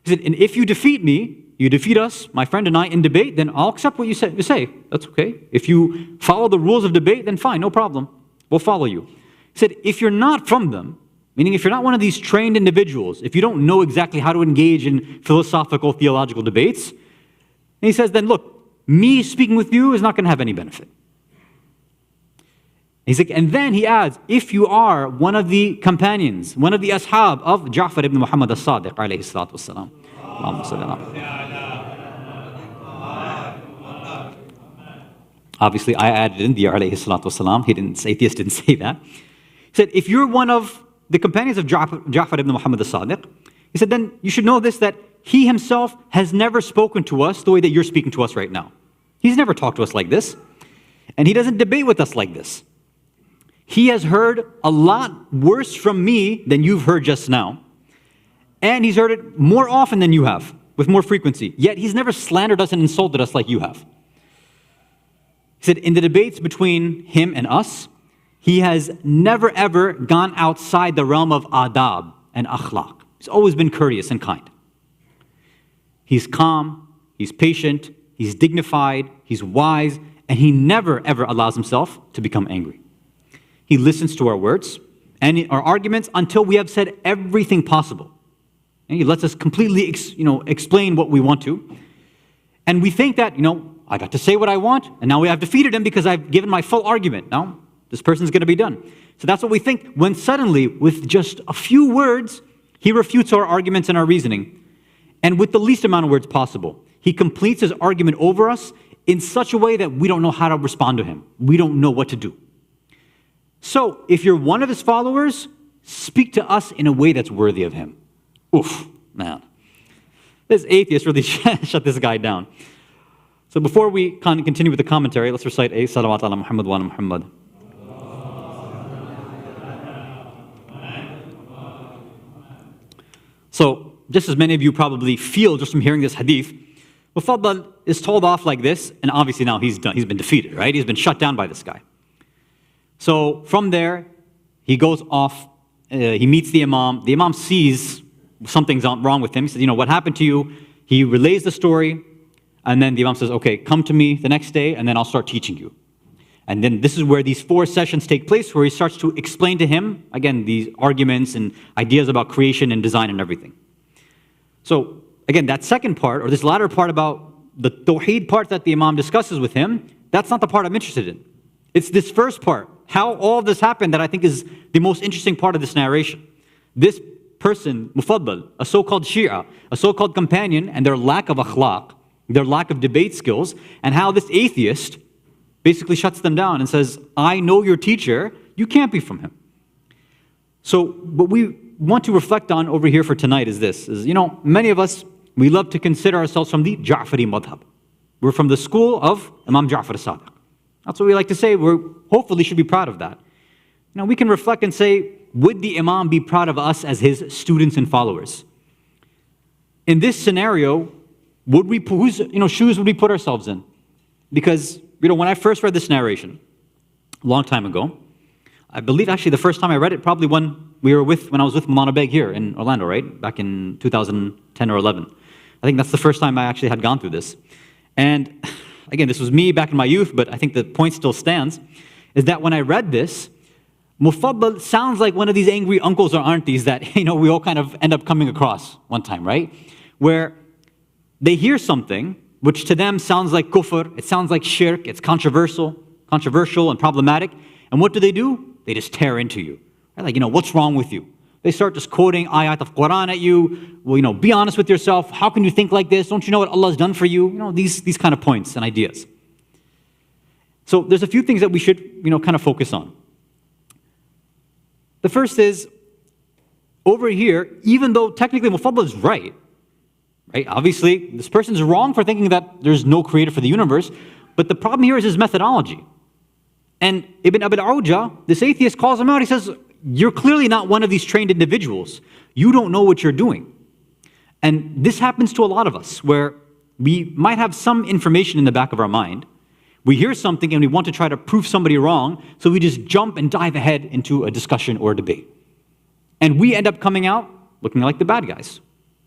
He said, and if you defeat me, you defeat us, my friend and I, in debate, then I'll accept what you say. That's okay. If you follow the rules of debate, then fine, no problem. We'll follow you. He said, if you're not from them, meaning if you're not one of these trained individuals, if you don't know exactly how to engage in philosophical, theological debates, and he says, then look, me speaking with you is not going to have any benefit. He's like, and then he adds, if you are one of the companions, one of the ashab of Jaffer ibn Muhammad As-Sadiq, alayhi salatu wassalam. Obviously, I added in the alayhi salatu wassalam. Atheist didn't say that. He said, if you're one of the companions of Jaffer ibn Muhammad As-Sadiq, he said, then you should know this, that he himself has never spoken to us the way that you're speaking to us right now. He's never talked to us like this. And he doesn't debate with us like this. He has heard a lot worse from me than you've heard just now. And he's heard it more often than you have, with more frequency. Yet he's never slandered us and insulted us like you have. He said, in the debates between him and us, he has never ever gone outside the realm of adab and akhlaq. He's always been courteous and kind. He's calm, he's patient, he's dignified, he's wise, and he never ever allows himself to become angry. He listens to our words and our arguments until we have said everything possible. And he lets us completely explain what we want to. And we think that, I got to say what I want, and now we have defeated him because I've given my full argument. Now, this person's going to be done. So that's what we think when suddenly, with just a few words, he refutes our arguments and our reasoning. And with the least amount of words possible. He completes his argument over us in such a way that we don't know how to respond to him. We don't know what to do. So, if you're one of his followers, speak to us in a way that's worthy of him. Oof, man. This atheist really shut this guy down. So before we continue with the commentary, let's recite a salawat ala Muhammad wa ala Muhammad. So, just as many of you probably feel just from hearing this hadith, Mufaddal is told off like this, and obviously now he's been defeated, right? He's been shut down by this guy. So from there, he goes off, he meets the Imam. The Imam sees something's wrong with him. He says, what happened to you? He relays the story, and then the Imam says, okay, come to me the next day, and then I'll start teaching you. And then this is where these 4 sessions take place, where he starts to explain to him, again, these arguments and ideas about creation and design and everything. So, again, that second part, or this latter part about the Tawheed part that the Imam discusses with him, that's not the part I'm interested in. It's this first part, how all of this happened, that I think is the most interesting part of this narration. This person, Mufaddal, a so-called Shia, a so-called companion, and their lack of akhlaq, their lack of debate skills, and how this atheist basically shuts them down and says, I know your teacher, you can't be from him. So what we want to reflect on over here for tonight is this, many of us, we love to consider ourselves from the Ja'fari madhab. We're from the school of Imam Jaffer As-Sadiq. That's what we like to say. We hopefully should be proud of that. We can reflect and say, would the Imam be proud of us as his students and followers? In this scenario, whose shoes would we put ourselves in? Because when I first read this narration, a long time ago, I believe actually the first time I read it, probably when I was with Maulana Beg here in Orlando, right? Back in 2010 or 11. I think that's the first time I actually had gone through this. And again, this was me back in my youth, but I think the point still stands, is that when I read this, Mufaddal sounds like one of these angry uncles or aunties that, we all kind of end up coming across one time, right? Where they hear something which to them sounds like kufr, it sounds like shirk, it's controversial and problematic. And what do? They just tear into you. Right? Like, what's wrong with you? They start just quoting ayat of Quran at you. Well, be honest with yourself. How can you think like this? Don't you know what Allah has done for you? These kind of points and ideas. So there's a few things that we should, kind of focus on. The first is, over here, even though technically Mufaddal is right? Obviously, this person's wrong for thinking that there's no creator for the universe, but the problem here is his methodology. And Ibn Abil Awja, this atheist, calls him out. He says, you're clearly not one of these trained individuals. You don't know what you're doing. And this happens to a lot of us, where we might have some information in the back of our mind. We hear something and we want to try to prove somebody wrong, so we just jump and dive ahead into a discussion or a debate. And we end up coming out looking like the bad guys,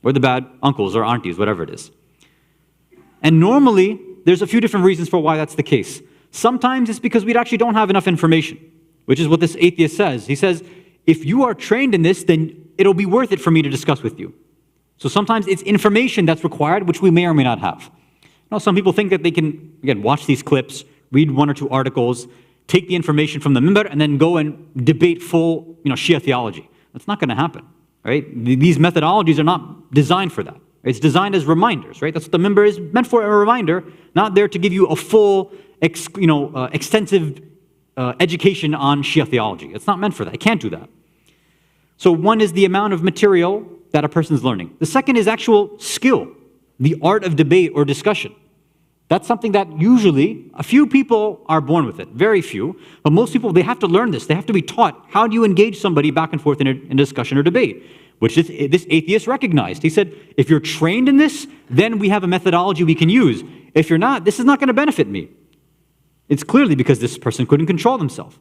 or the bad uncles or aunties, whatever it is. And normally, there's a few different reasons for why that's the case. Sometimes it's because we actually don't have enough information, which is what this atheist says. He says, if you are trained in this, then it'll be worth it for me to discuss with you. So sometimes it's information that's required, which we may or may not have. Now, some people think that they can, again, watch these clips, read 1 or 2 articles, take the information from the mimbar, and then go and debate full, Shia theology. That's not going to happen, right? These methodologies are not designed for that. It's designed as reminders, right? That's what the mimbar is meant for, a reminder, not there to give you a full, extensive education on Shia theology. It's not meant for that. It can't do that. So one is the amount of material that a person's learning. The second is actual skill, the art of debate or discussion. That's something that usually a few people are born with it, very few, but most people, they have to learn this. They have to be taught, how do you engage somebody back and forth in a discussion or debate, which this atheist recognized. He said, if you're trained in this, then we have a methodology we can use. If you're not, this is not going to benefit me. It's clearly because this person couldn't control themselves,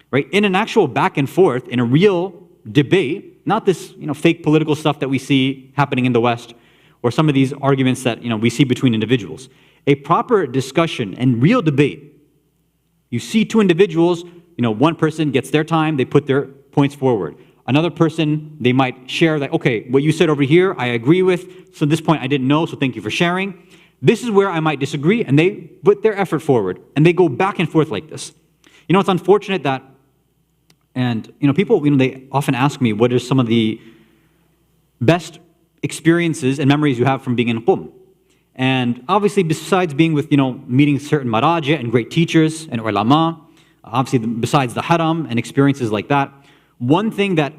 right? In an actual back and forth, in a real debate, not this fake political stuff that we see happening in the West, or some of these arguments that we see between individuals. A proper discussion and real debate, you see 2 individuals, one person gets their time, they put their points forward. Another person, they might share that, okay, what you said over here, I agree with, so at this point I didn't know, so thank you for sharing. This is where I might disagree, and they put their effort forward, and they go back and forth like this. It's unfortunate that, and people, they often ask me, what are some of the best experiences and memories you have from being in Qum? And obviously, besides being with, meeting certain maraji and great teachers and ulama, obviously besides the haram and experiences like that, one thing that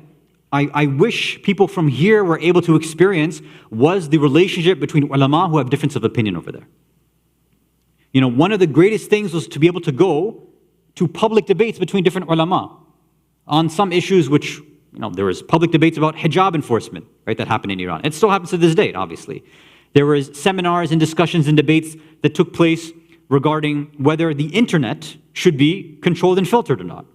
I wish people from here were able to experience was the relationship between ulama who have difference of opinion over there. One of the greatest things was to be able to go to public debates between different ulama on some issues which, there was public debates about hijab enforcement, right, that happened in Iran. It still happens to this day, obviously. There was seminars and discussions and debates that took place regarding whether the internet should be controlled and filtered or not.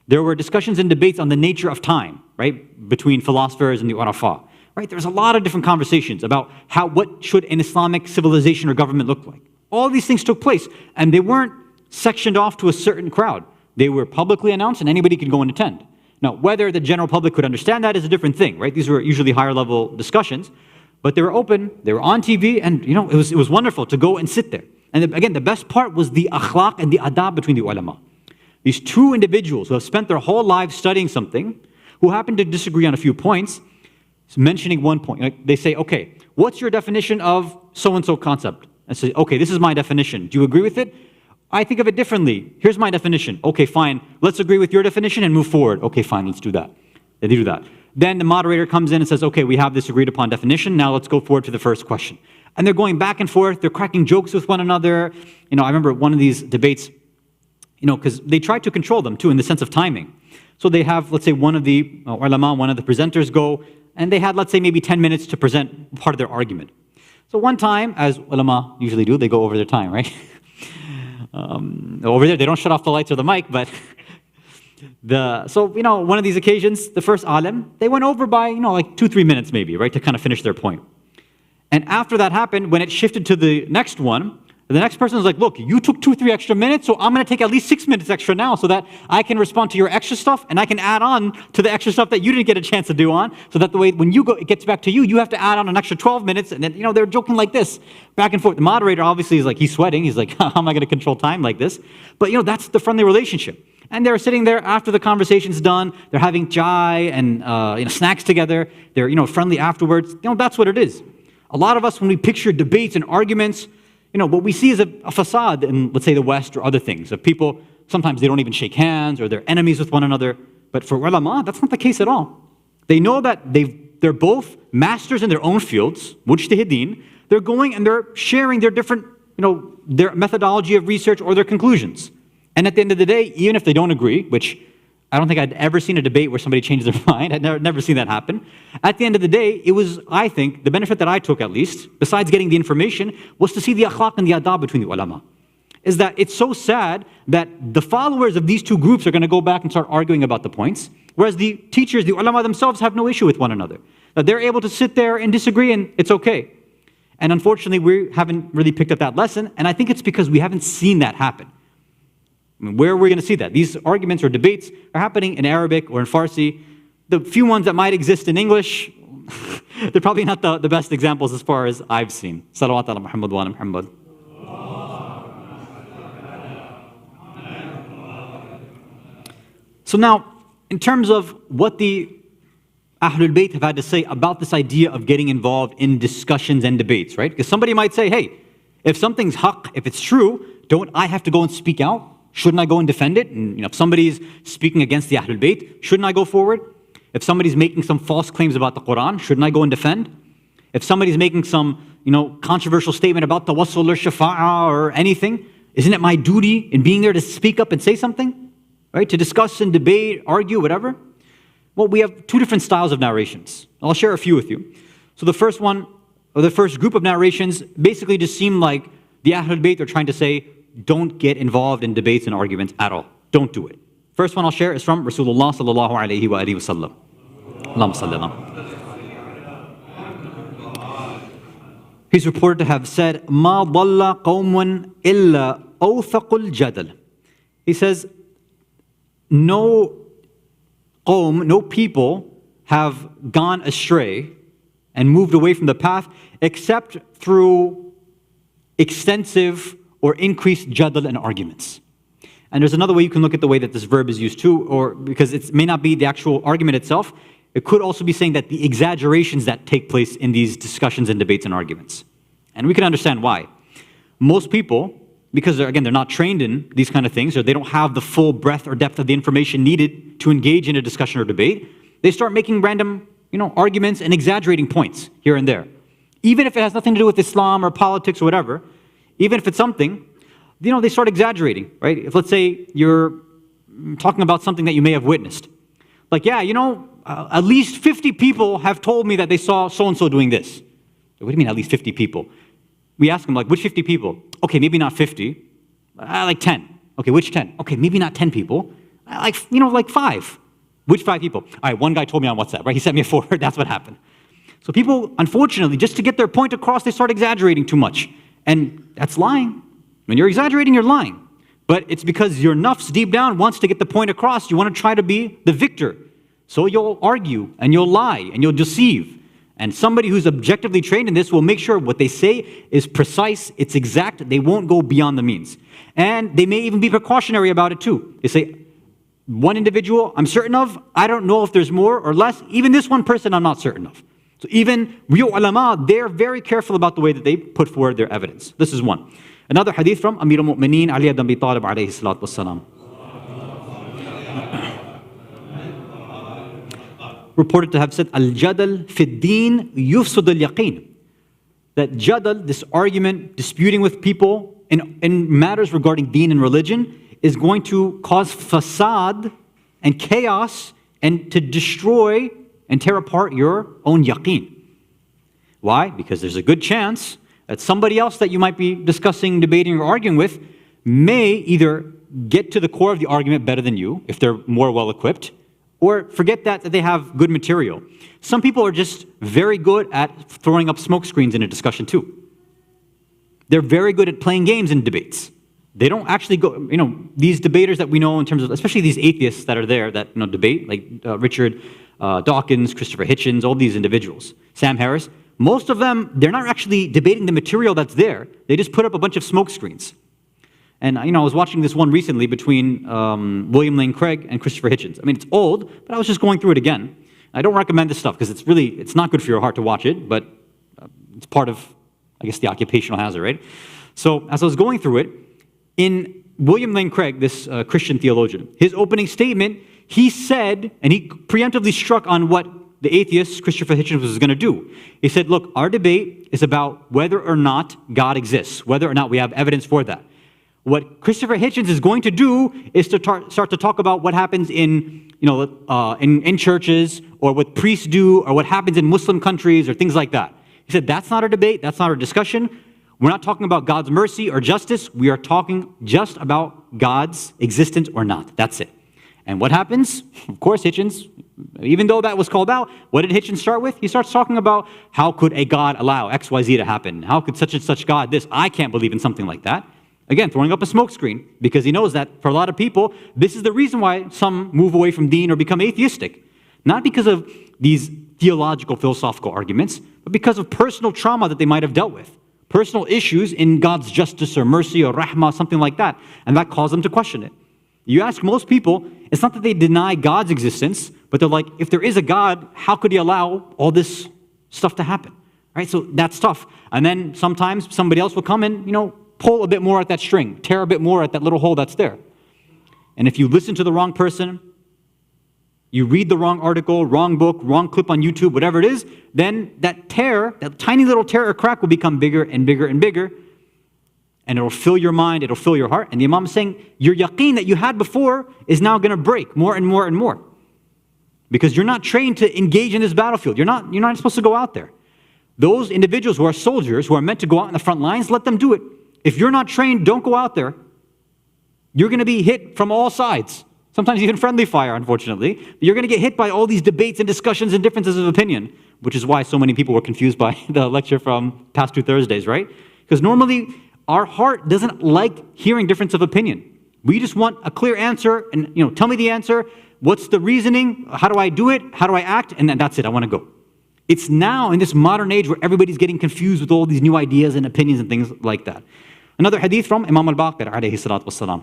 There were discussions and debates on the nature of time, right, between philosophers and the U.S.A. Right? There's a lot of different conversations about what should an Islamic civilization or government look like. All these things took place, and they weren't sectioned off to a certain crowd. They were publicly announced, and anybody could go and attend. Now, whether the general public could understand that is a different thing, right? These were usually higher level discussions, but they were open, they were on TV, and it was wonderful to go and sit there. And again, the best part was the akhlaq and the adab between the ulama. These 2 individuals who have spent their whole lives studying something, who happen to disagree on a few points, mentioning one point. They say, okay, what's your definition of so-and-so concept? I say, okay, this is my definition. Do you agree with it? I think of it differently. Here's my definition. Okay, fine. Let's agree with your definition and move forward. Okay, fine, let's do that. They do that. Then the moderator comes in and says, okay, we have this agreed upon definition. Now let's go forward to the first question. And they're going back and forth. They're cracking jokes with one another. I remember one of these debates, because they tried to control them too in the sense of timing. So they have, let's say, one of the ulama, one of the presenters go, and they had, let's say, maybe 10 minutes to present part of their argument. So one time, as ulama usually do, they go over their time, right? Over there, they don't shut off the lights or the mic, but one of these occasions, the first alim, they went over by, like 2-3 minutes maybe, right, to kind of finish their point. And after that happened, when it shifted to the next one, the next person was like, look, you took 2-3 extra minutes, so I'm going to take at least 6 minutes extra now so that I can respond to your extra stuff and I can add on to the extra stuff that you didn't get a chance to do on, so that the way when it gets back to you, you have to add on an extra 12 minutes. And then, they're joking like this, back and forth. The moderator obviously is like, he's sweating. He's like, how am I going to control time like this? But, that's the friendly relationship. And they're sitting there after the conversation's done. They're having chai and snacks together. They're friendly afterwards. That's what it is. A lot of us, when we picture debates and arguments, what we see is a facade in, let's say, the West or other things, of people, sometimes they don't even shake hands or they're enemies with one another. But for ulama, that's not the case at all. They know that they're both masters in their own fields, mujtahideen. They're going and they're sharing their different, their methodology of research or their conclusions. And at the end of the day, even if they don't agree, which I don't think I'd ever seen a debate where somebody changed their mind. I'd never seen that happen. At the end of the day, it was, I think, the benefit that I took at least, besides getting the information, was to see the akhlaq and the adab between the ulama. Is that it's so sad that the followers of these 2 groups are going to go back and start arguing about the points, Whereas the teachers, the ulama themselves have no issue with one another. That they're able to sit there and disagree and it's okay. And unfortunately, we haven't really picked up that lesson. And I think it's because we haven't seen that happen. I mean, where are we going to see that? These arguments or debates are happening in Arabic or in Farsi. The few ones that might exist in English, they're probably not the best examples as far as I've seen. Salawat ala Muhammad wa ala Muhammad. So now, in terms of what the Ahlul Bayt have had to say about this idea of getting involved in discussions and debates, right? Because somebody might say, hey, if something's haqq, if it's true, don't I have to go and speak out? Shouldn't I go and defend it? And if somebody's speaking against the Ahlul Bayt, shouldn't I go forward? If somebody's making some false claims about the Quran, shouldn't I go and defend? If somebody's making some, controversial statement about tawassul or shafa'ah or anything, isn't it my duty in being there to speak up and say something? Right? To discuss and debate, argue, whatever? Well, we have two different styles of narrations. I'll share a few with you. So the first one, or the first group of narrations, basically just seem like the Ahlul Bayt are trying to say, don't get involved in debates and arguments at all. Don't do it. First one I'll share is from Rasulullah sallallahu alayhi wa alihi wa sallam. Allahumma salli ala. He's reported to have said, مَا ضَلَّ قَوْمٌ إِلَّا أَوْثَقُ الْجَدَلِ. He says, no qawm, no people have gone astray and moved away from the path except through extensive or increased jadal and arguments. And there's another way you can look at the way that this verb is used too, or because it may not be the actual argument itself, it could also be saying that the exaggerations that take place in these discussions and debates and arguments. And we can understand why. Most people, because they're not trained in these kind of things, or they don't have the full breadth or depth of the information needed to engage in a discussion or debate, they start making random, arguments and exaggerating points here and there. Even if it has nothing to do with Islam or politics or whatever, even if it's something, they start exaggerating, right? If let's say you're talking about something that you may have witnessed. Like, at least 50 people have told me that they saw so-and-so doing this. What do you mean at least 50 people? We ask them, like, which 50 people? Okay, maybe not 50. Like 10. Okay, which 10? Okay, maybe not 10 people. Like 5. Which 5 people? All right, one guy told me on WhatsApp, right? He sent me a forward. That's what happened. So people, unfortunately, just to get their point across, they start exaggerating too much. And that's lying. When you're exaggerating, you're lying. But it's because your nafs deep down wants to get the point across. You want to try to be the victor. So you'll argue, and you'll lie, and you'll deceive. And somebody who's objectively trained in this will make sure what they say is precise, it's exact, they won't go beyond the means. And they may even be precautionary about it too. They say, one individual I'm certain of, I don't know if there's more or less, even this one person I'm not certain of. So even real ulama, they're very careful about the way that they put forward their evidence. This is one. Another hadith from Amir al-Mu'mineen Ali ibn Abi Talib alayhi salatu wassalam. Reported to have said, Al-Jadal fi ad-din yufsud al-yaqeen. That jadal, this argument, disputing with people in matters regarding deen and religion, is going to cause fasad and chaos and to destroy and tear apart your own yaqeen. Why? Because there's a good chance that somebody else that you might be discussing, debating, or arguing with may either get to the core of the argument better than you, if they're more well-equipped, or forget that they have good material. Some people are just very good at throwing up smoke screens in a discussion too. They're very good at playing games in debates. They don't actually go, these debaters that we know in terms of, especially these atheists that are there that debate, like Richard Dawkins, Christopher Hitchens, all these individuals, Sam Harris, most of them, they're not actually debating the material that's there. They just put up a bunch of smoke screens. And I was watching this one recently between William Lane Craig and Christopher Hitchens. I mean, it's old, but I was just going through it again. I don't recommend this stuff because it's not good for your heart to watch it, but it's part of, I guess, the occupational hazard, right? So as I was going through it, in William Lane Craig, this Christian theologian, his opening statement, he said, and he preemptively struck on what the atheist Christopher Hitchens was going to do. He said, look, our debate is about whether or not God exists, whether or not we have evidence for that. What Christopher Hitchens is going to do is to start to talk about what happens in churches, or what priests do, or what happens in Muslim countries, or things like that. He said, that's not our debate, that's not our discussion. We're not talking about God's mercy or justice. We are talking just about God's existence or not. That's it. And what happens? Of course, Hitchens, even though that was called out, what did Hitchens start with? He starts talking about how could a God allow X, Y, Z to happen? How could such and such God this? I can't believe in something like that. Again, throwing up a smokescreen, because he knows that for a lot of people, this is the reason why some move away from deen or become atheistic. Not because of these theological, philosophical arguments, but because of personal trauma that they might have dealt with. Personal issues in God's justice or mercy or rahmah, something like that. And that caused them to question it. You ask most people, it's not that they deny God's existence, but they're like, if there is a God, how could he allow all this stuff to happen? Right? So that's tough. And then sometimes somebody else will come and, pull a bit more at that string, tear a bit more at that little hole that's there. And if you listen to the wrong person, you read the wrong article, wrong book, wrong clip on YouTube, whatever it is, then that tear, that tiny little tear or crack will become bigger and bigger and bigger. And it'll fill your mind, it'll fill your heart. And the Imam is saying, your yaqeen that you had before is now going to break more and more and more. Because you're not trained to engage in this battlefield. You're not supposed to go out there. Those individuals who are soldiers, who are meant to go out in the front lines, let them do it. If you're not trained, don't go out there. You're going to be hit from all sides. Sometimes even friendly fire, unfortunately. But you're going to get hit by all these debates and discussions and differences of opinion, which is why so many people were confused by the lecture from past 2 Thursdays, right? Because normally, our heart doesn't like hearing difference of opinion. We just want a clear answer and, tell me the answer. What's the reasoning? How do I do it? How do I act? And then that's it. I want to go. It's now in this modern age where everybody's getting confused with all these new ideas and opinions and things like that. Another hadith from Imam al-Baqir alayhi salatu wassalam.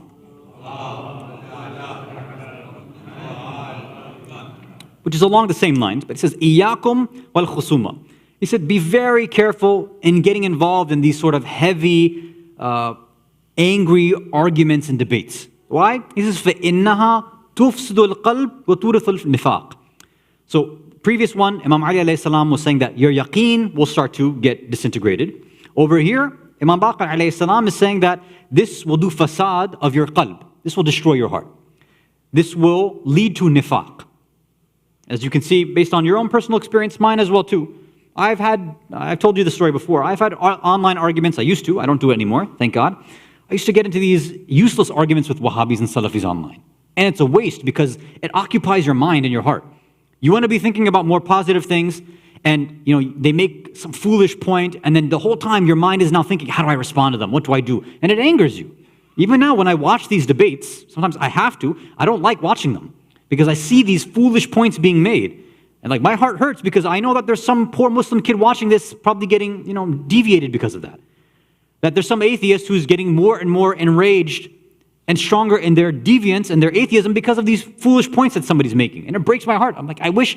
Which is along the same lines, but it says, Iyakum wal khusuma. He said, be very careful in getting involved in these sort of heavy, angry arguments and debates. Why? He says, فَإِنَّهَا تُفْسِدُ الْقَلْبِ وَتُورِثُ النِّفَاقِ. So, previous one, Imam Ali alayhi salam was saying that your yaqeen will start to get disintegrated. Over here, Imam Baqir alayhi salam is saying that this will do fasad of your qalb. This will destroy your heart. This will lead to nifaq. As you can see, based on your own personal experience, mine as well too. I've told you the story before. I've had online arguments. I used to. I don't do it anymore, thank God. I used to get into these useless arguments with Wahhabis and Salafis online. And it's a waste because it occupies your mind and your heart. You want to be thinking about more positive things, and they make some foolish point, and then the whole time your mind is now thinking, how do I respond to them? What do I do? And it angers you. Even now when I watch these debates, sometimes I have to, I don't like watching them because I see these foolish points being made. And my heart hurts because I know that there's some poor Muslim kid watching this probably getting, deviated because of that. That there's some atheist who's getting more and more enraged and stronger in their deviance and their atheism because of these foolish points that somebody's making. And it breaks my heart. I'm like, I wish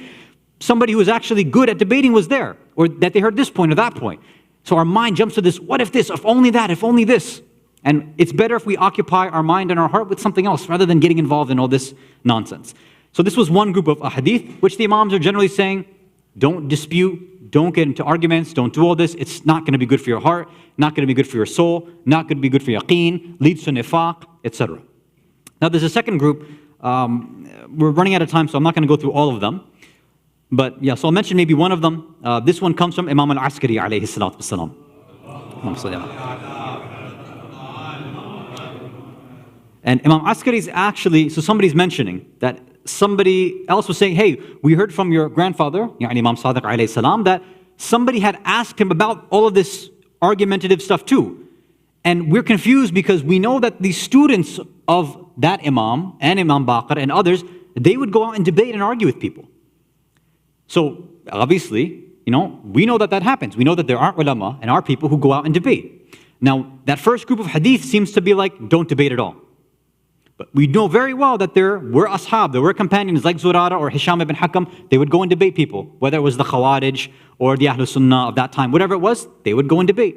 somebody who was actually good at debating was there, or that they heard this point or that point. So our mind jumps to this, what if this, if only that, if only this. And it's better if we occupy our mind and our heart with something else rather than getting involved in all this nonsense. So this was one group of ahadith, which the imams are generally saying, don't dispute, don't get into arguments, don't do all this. It's not going to be good for your heart, not going to be good for your soul, not going to be good for yaqeen, leads to nifaq, etc. Now there's a second group. We're running out of time, so I'm not going to go through all of them. But yeah, so I'll mention maybe one of them. This one comes from Imam al-Askari alayhi salatu wasalam. And Imam Askari is actually, so somebody's mentioning that somebody else was saying, hey, we heard from your grandfather, Imam Sadiq alayhi salam, that somebody had asked him about all of this argumentative stuff too. And we're confused because we know that the students of that Imam and Imam Baqir and others, they would go out and debate and argue with people. So obviously, we know that happens. We know that there are ulama and are people who go out and debate. Now, that first group of hadith seems to be like, don't debate at all. But we know very well that there were ashab, there were companions like Zurara or Hisham ibn Hakam. They would go and debate people, whether it was the Khawarij or the Ahlul Sunnah of that time, whatever it was, they would go and debate.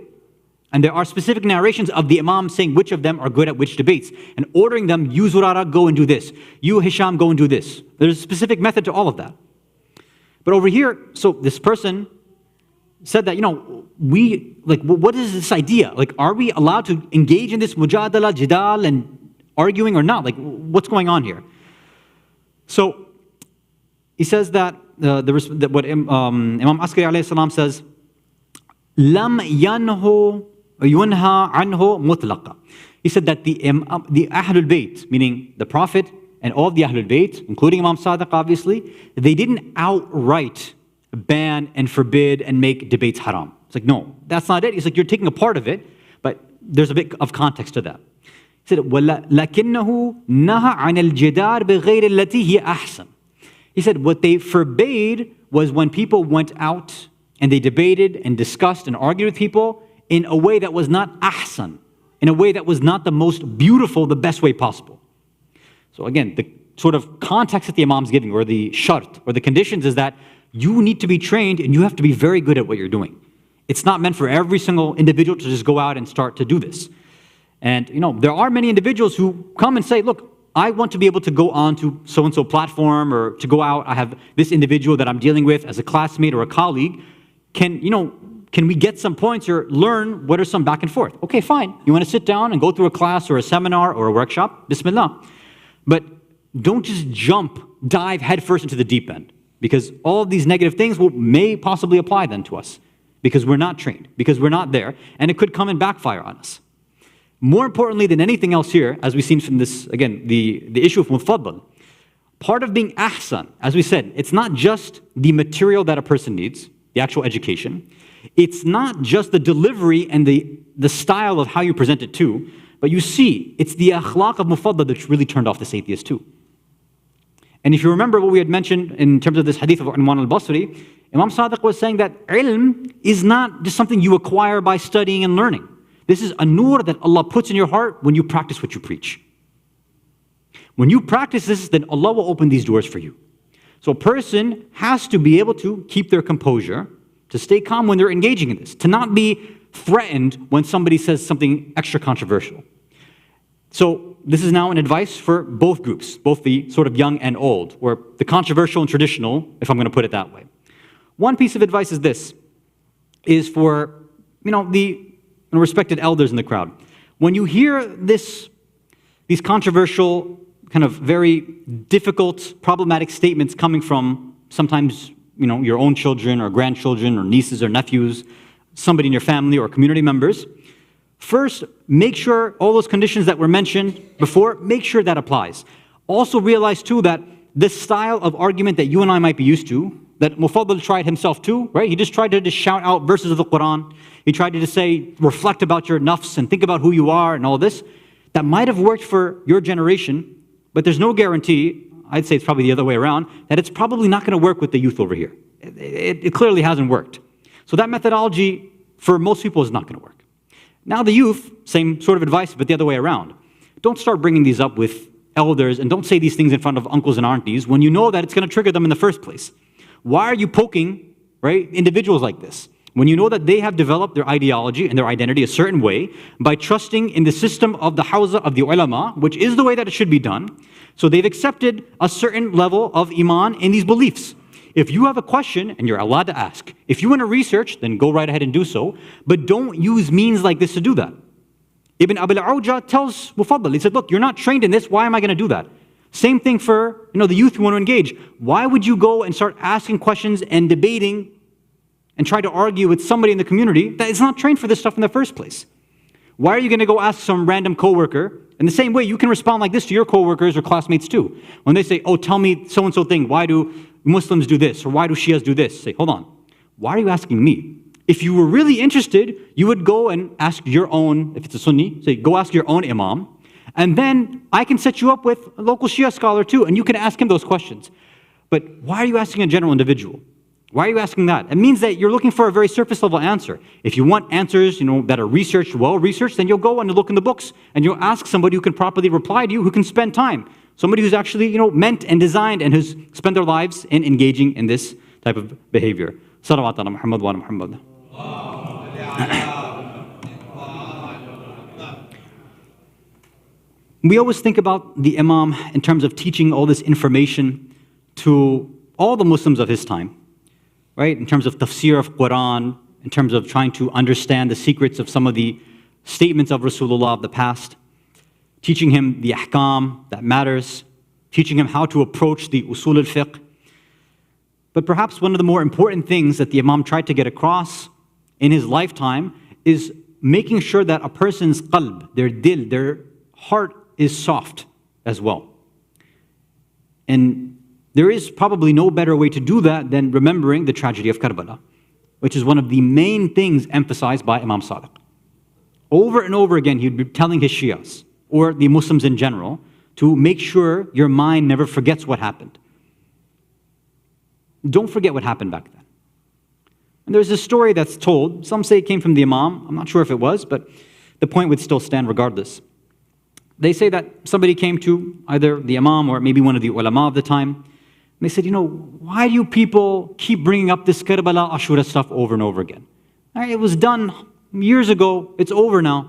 And there are specific narrations of the Imam saying which of them are good at which debates and ordering them, you Zurara, go and do this. You Hisham, go and do this. There's a specific method to all of that. But over here, so this person said that, what is this idea? Are we allowed to engage in this mujadala, jidal, and arguing or not? What's going on here? So he says that what Imam Askari alayhi salam says, lam yanhu yunha anhu mutlaqa. He said that the Ahlul Bayt, meaning the Prophet and all of the Ahlul Bayt, including Imam Sadiq obviously, they didn't outright ban and forbid and make debates haram. It's like, no, that's not it. It's like you're taking a part of it, but there's a bit of context to that. He said, لَكِنَّهُ نَهَى عَنَ الْجِدَارِ بِغَيْرِ الَّتِي هِيَ أَحْسَنُ. He said what they forbade was when people went out and they debated and discussed and argued with people in a way that was not ahsan, in a way that was not the most beautiful, the best way possible. So again, the sort of context that the Imam's giving, or the shart, or the conditions, is that you need to be trained and you have to be very good at what you're doing. It's not meant for every single individual to just go out and start to do this. And there are many individuals who come and say, look, I want to be able to go on to so-and-so platform, or to go out, I have this individual that I'm dealing with as a classmate or a colleague. Can we get some points or learn what are some back and forth? Okay, fine. You want to sit down and go through a class or a seminar or a workshop? Bismillah. But don't just dive headfirst into the deep end, because all of these negative things may possibly apply then to us, because we're not trained, because we're not there, and it could come and backfire on us. More importantly than anything else here, as we've seen from this, again, the issue of mufaddal, part of being ahsan, as we said, it's not just the material that a person needs, the actual education. It's not just the delivery and the style of how you present it too, but you see, it's the akhlaq of mufaddal that's really turned off this atheist too. And if you remember what we had mentioned in terms of this hadith of Nu'man al-Basri, Imam Sadiq was saying that ilm is not just something you acquire by studying and learning. This is a nur that Allah puts in your heart when you practice what you preach. When you practice this, then Allah will open these doors for you. So a person has to be able to keep their composure, to stay calm when they're engaging in this, to not be threatened when somebody says something extra controversial. So this is now an advice for both groups, both the sort of young and old, or the controversial and traditional, if I'm going to put it that way. One piece of advice is this, is for the respected elders in the crowd. When you hear these controversial, kind of very difficult, problematic statements coming from sometimes your own children or grandchildren or nieces or nephews, somebody in your family or community members, first, make sure all those conditions that were mentioned before, make sure that applies. Also realize too that this style of argument that you and I might be used to, that Mufaddal tried himself too, right? He just tried to just shout out verses of the Quran. He tried to just say, reflect about your nafs and think about who you are and all this. That might have worked for your generation, but there's no guarantee, I'd say it's probably the other way around, that it's probably not going to work with the youth over here. It clearly hasn't worked. So that methodology for most people is not going to work. Now the youth, same sort of advice, but the other way around. Don't start bringing these up with elders, and don't say these things in front of uncles and aunties when you know that it's going to trigger them in the first place. Why are you poking, right, individuals like this? When you know that they have developed their ideology and their identity a certain way by trusting in the system of the hawza of the ulama, which is the way that it should be done. So they've accepted a certain level of iman in these beliefs. If you have a question, and you're allowed to ask, if you want to research, then go right ahead and do so, but don't use means like this to do that. Ibn Abil Awja tells Mufaddal, he said, look, you're not trained in this, why am I going to do that? Same thing for the youth who want to engage. Why would you go and start asking questions and debating and try to argue with somebody in the community that is not trained for this stuff in the first place? Why are you going to go ask some random coworker? In the same way, you can respond like this to your coworkers or classmates too. When they say, oh, tell me so-and-so thing, why do Muslims do this? Or why do Shias do this? Say, hold on, why are you asking me? If you were really interested, you would go and ask your own, if it's a Sunni, say, go ask your own Imam, and then I can set you up with a local Shia scholar too, and you can ask him those questions. But why are you asking a general individual? Why are you asking that? It means that you're looking for a very surface level answer. If you want answers, that are researched, well researched, then you'll go and look in the books and you'll ask somebody who can properly reply to you, who can spend time. Somebody who's actually, meant and designed and who's spent their lives in engaging in this type of behavior. Salawat ala Muhammad wa ala Muhammad. We always think about the Imam in terms of teaching all this information to all the Muslims of his time, right? In terms of tafsir of Quran, in terms of trying to understand the secrets of some of the statements of Rasulullah of the past, teaching him the ahkam that matters, teaching him how to approach the usul al-fiqh. But perhaps one of the more important things that the Imam tried to get across in his lifetime is making sure that a person's qalb, their dil, their heart is soft as well. And there is probably no better way to do that than remembering the tragedy of Karbala, which is one of the main things emphasized by Imam Sadiq. Over and over again, he'd be telling his Shias, or the Muslims in general, to make sure your mind never forgets what happened. Don't forget what happened back then. And there's a story that's told. Some say it came from the Imam. I'm not sure if it was, but the point would still stand regardless. They say that somebody came to either the Imam or maybe one of the ulama of the time. And they said, why do you people keep bringing up this Karbala Ashura stuff over and over again? It was done years ago. It's over now.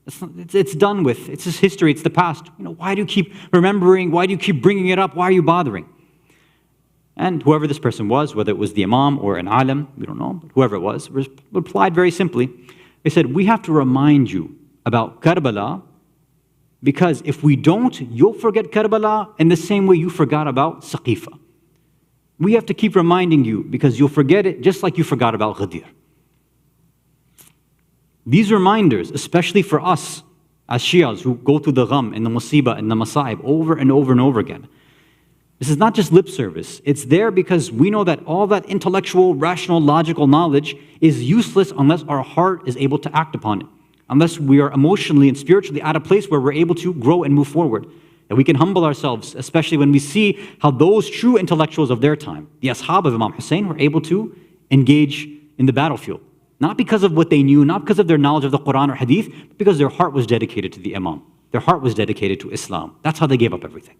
It's done with. It's just history. It's the past. Why do you keep remembering? Why do you keep bringing it up? Why are you bothering? And whoever this person was, whether it was the Imam or an alim, we don't know, but whoever it was, replied very simply. They said, we have to remind you about Karbala, because if we don't, you'll forget Karbala in the same way you forgot about Saqifa. We have to keep reminding you because you'll forget it just like you forgot about Ghadir. These reminders, especially for us as Shias who go through the gham and the musibah and the masa'ib over and over and over again, this is not just lip service. It's there because we know that all that intellectual, rational, logical knowledge is useless unless our heart is able to act upon it. Unless we are emotionally and spiritually at a place where we're able to grow and move forward. That we can humble ourselves, especially when we see how those true intellectuals of their time, the ashab of Imam Hussein, were able to engage in the battlefield. Not because of what they knew, not because of their knowledge of the Quran or Hadith, but because their heart was dedicated to the Imam. Their heart was dedicated to Islam. That's how they gave up everything.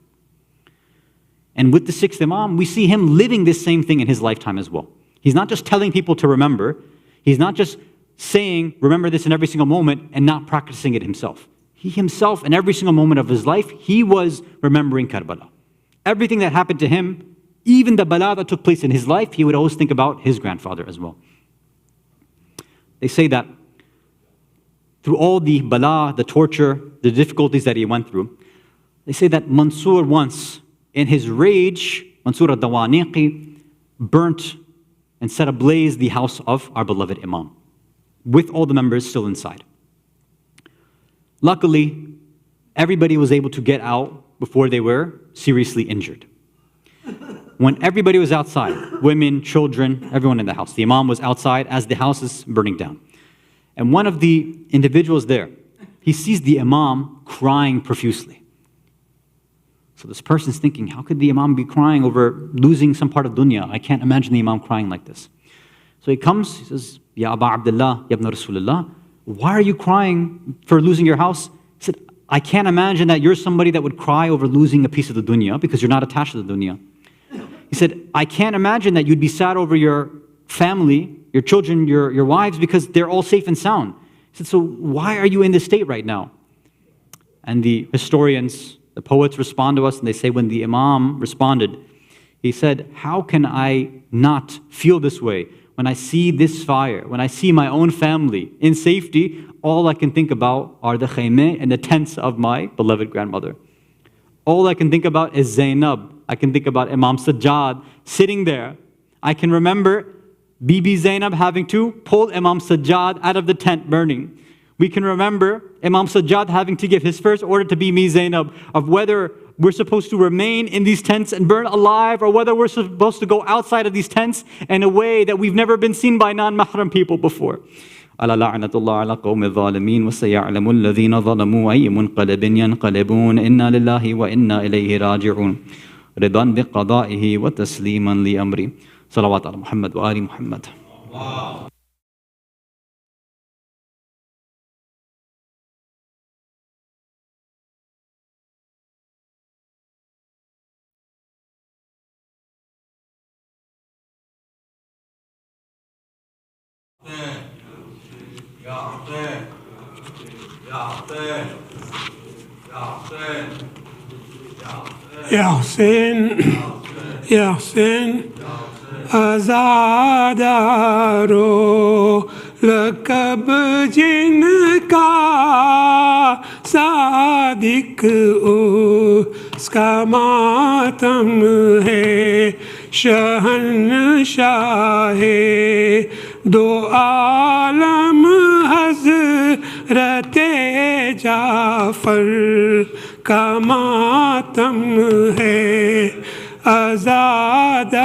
And with the sixth Imam, we see him living this same thing in his lifetime as well. He's not just telling people to remember. He's not just saying, remember this in every single moment, and not practicing it himself. He himself, in every single moment of his life, he was remembering Karbala. Everything that happened to him, even the bala that took place in his life, he would always think about his grandfather as well. They say that through all the bala, the torture, the difficulties that he went through, they say that Mansur once, in his rage, Mansur al-Dawaniqi burnt and set ablaze the house of our beloved Imam, with all the members still inside. Luckily, everybody was able to get out before they were seriously injured. When everybody was outside, women, children, everyone in the house, the Imam was outside as the house is burning down. And one of the individuals there, he sees the Imam crying profusely. So this person's thinking, how could the Imam be crying over losing some part of dunya? I can't imagine the Imam crying like this. So he comes, he says, Ya Aba Abdullah, Ya Ibn Rasulullah, why are you crying for losing your house? He said, I can't imagine that you're somebody that would cry over losing a piece of the dunya because you're not attached to the dunya. He said, I can't imagine that you'd be sad over your family, your children, your wives, because they're all safe and sound. He said, so why are you in this state right now? And the historians, the poets respond to us and they say when the Imam responded, he said, how can I not feel this way? When I see this fire, when I see my own family in safety, all I can think about are the khaymeh and the tents of my beloved grandmother. All I can think about is Zainab. I can think about Imam Sajjad sitting there. I can remember Bibi Zainab having to pull Imam Sajjad out of the tent burning. We can remember Imam Sajjad having to give his first order to Bibi Zainab of whether we're supposed to remain in these tents and burn alive or whether we're supposed to go outside of these tents in a way that we've never been seen by non-mahram people before. ألا لعنة الله على قوم الظالمين وسيعلم الذين ظلموا أي منقلب ينقلبون إنا لله وإنا إليه راجعون رضا بقضائه وتسليما لأمره صلوات على محمد وآل محمد. Ya Hussein, Ya Hussein, Azadaro, lakab jinka, Sadiq uska matam hai, शहनशाह दो आलम हज़रत जाफ़र का मातम है عزادارو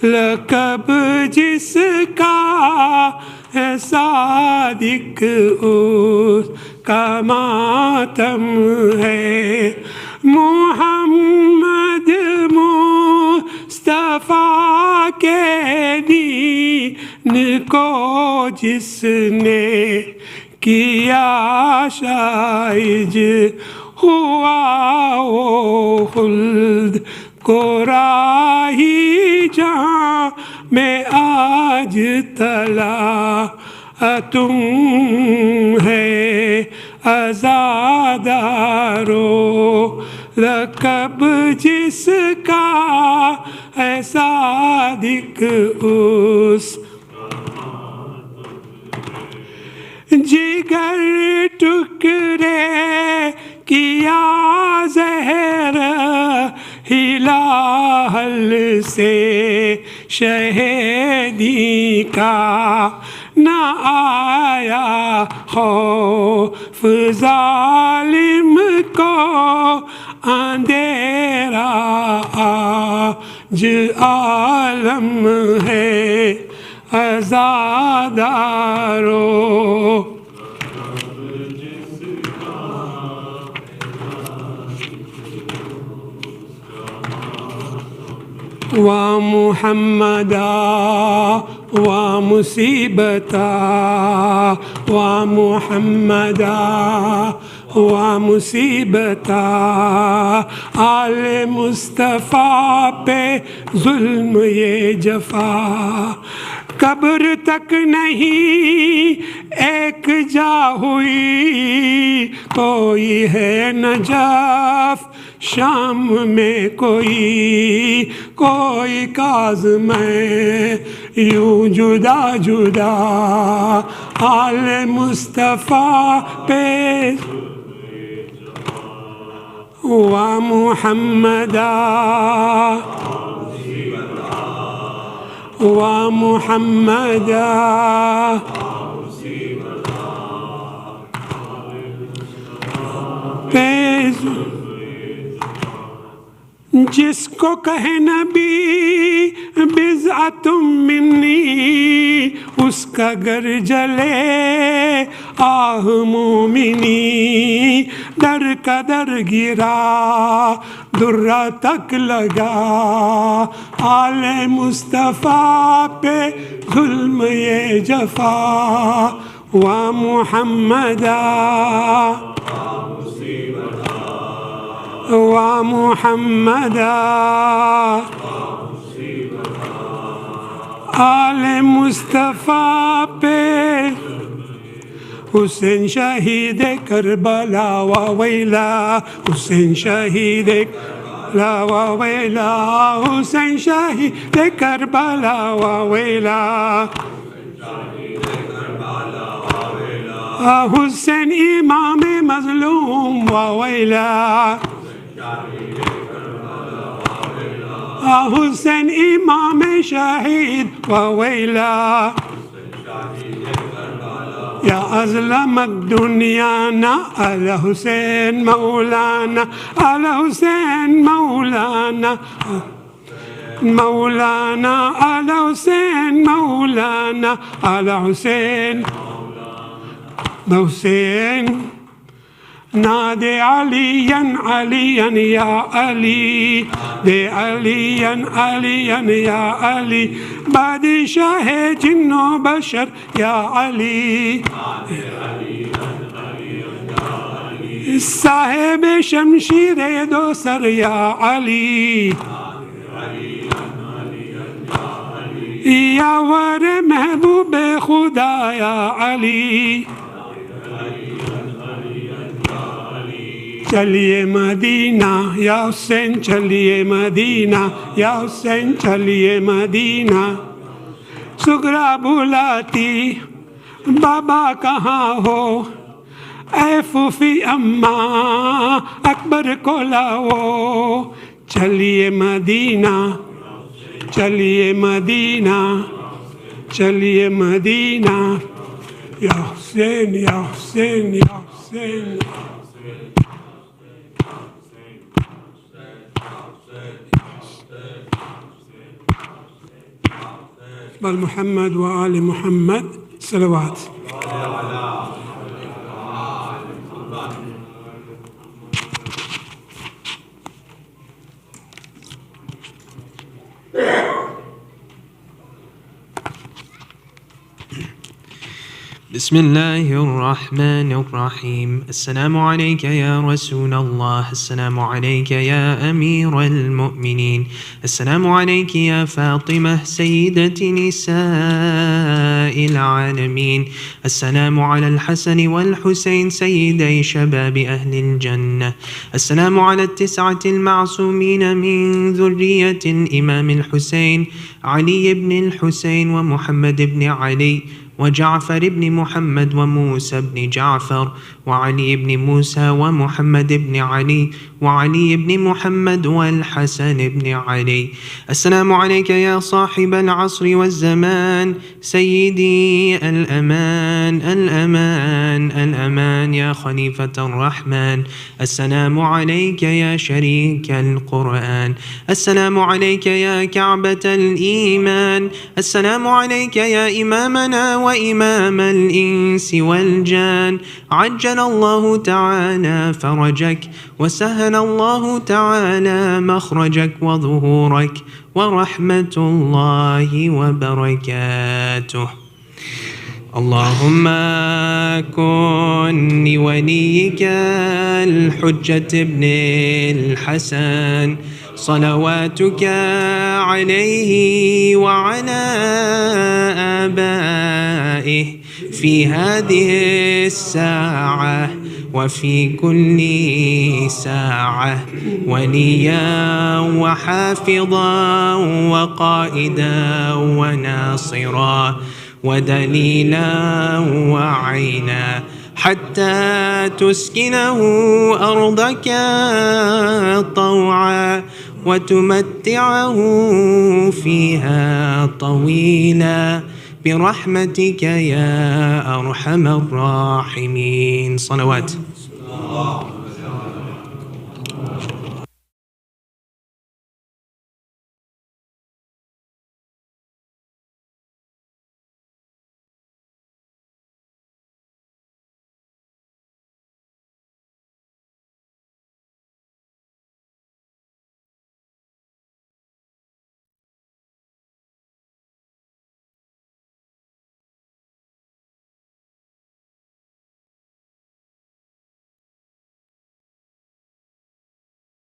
لقب جس کا ہے صادق اس کا ماتم ہے محمد مصطفیٰ کے دین کو جس نے کیا شائج ہوا وہ خلد کو راہی جہاں میں آج تلا تم ہے عزادارو لقب جس کا ہے صادق اس جگر ٹکڑے کیا زہر ہلال سے شہیدی کا نہ آیا خوف ظالم کو اندھیرا آج عالم ہے عزادارو وا محمدا وا مصیبتا وا محمدا وا مصیبتا آل مصطفیٰ پہ ظلم یہ جفا قبر تک نہیں ایک جا ہوئی کوئی ہے نجف شام میں کوئی کاظم ہے یوں جدا جدا آل مصطفیٰ پہ وا محمدا وا محمدا جس کو کہے نبی بضعۃ منی اس کا گر جلے آہ مومنی در کا در گرا درہ تک لگا آل مصطفیٰ پہ ظلم یہ جفا وا محمدا وا محمدا آل مصطفیٰ پہ حسین شہید کربلا وا ویلا حسین شہید کربلا وا ویلا حسین شہید کربلا وا ویلا حسین امام مظلوم وا ویلا حسین امام شہید وویلا یا ازلمت دنیانا الحسین مولانا الحسین مولانا مولانا الحسین مولانا الحسین حسین نادے علیاً علیاً یا علی دے علیاً علیاً یا علی بادشاہ جن و بشر یا علی صاحب شمشیر دو سر یا علی یا ور محبوب خدا یا علی چلیے مدینہ یا حسین چلیے مدینہ یا حسین چلیے مدینہ سغرا بلاتی بابا کہاں ہو اے پھوپھی اماں اکبر کو لاؤ چلیے مدینہ چلیے مدینہ چلیے مدینہ یا حسین یا حسین یا حسین بل محمد وآل محمد صلوات. بسم الله الرحمن الرحيم. السلام عليك يا رسول الله، السلام عليك يا أمير المؤمنين، السلام عليك يا فاطمة سيدة نساء العالمين، السلام على الحسن والحسين سيدي شباب أهل الجنة، السلام على التسعة المعصومين من ذرية الإمام الحسين علي بن الحسين ومحمد بن علي وجعفر بن محمد وموسى بن جعفر وعلي بن موسى ومحمد بن علي وعلي بن محمد والحسن بن علي. السلام عليك يا صاحب العصر والزمان سيدي الأمان الأمان الأمان يا خليفة الرحمن. السلام عليك يا شريك القرآن، السلام عليك يا كعبة الإيمان، السلام عليك يا إمامنا وإمام الإنس والجان. عجل الله تعالى فرجك وسهل الله تعالى مخرجك وظهورك ورحمة الله وبركاته. اللهم كن لوليك الحجة ابن الحسن صلواتك عليه وعلى آبائه في هذه الساعة وفي كل ساعة وليا وحافظا وقائدا وناصرا ودليلا وعينا حتى تسكنه أرضك طوعا وتمتعه فيها طويلا برحمتك يا أرحم الراحمين. صلوات.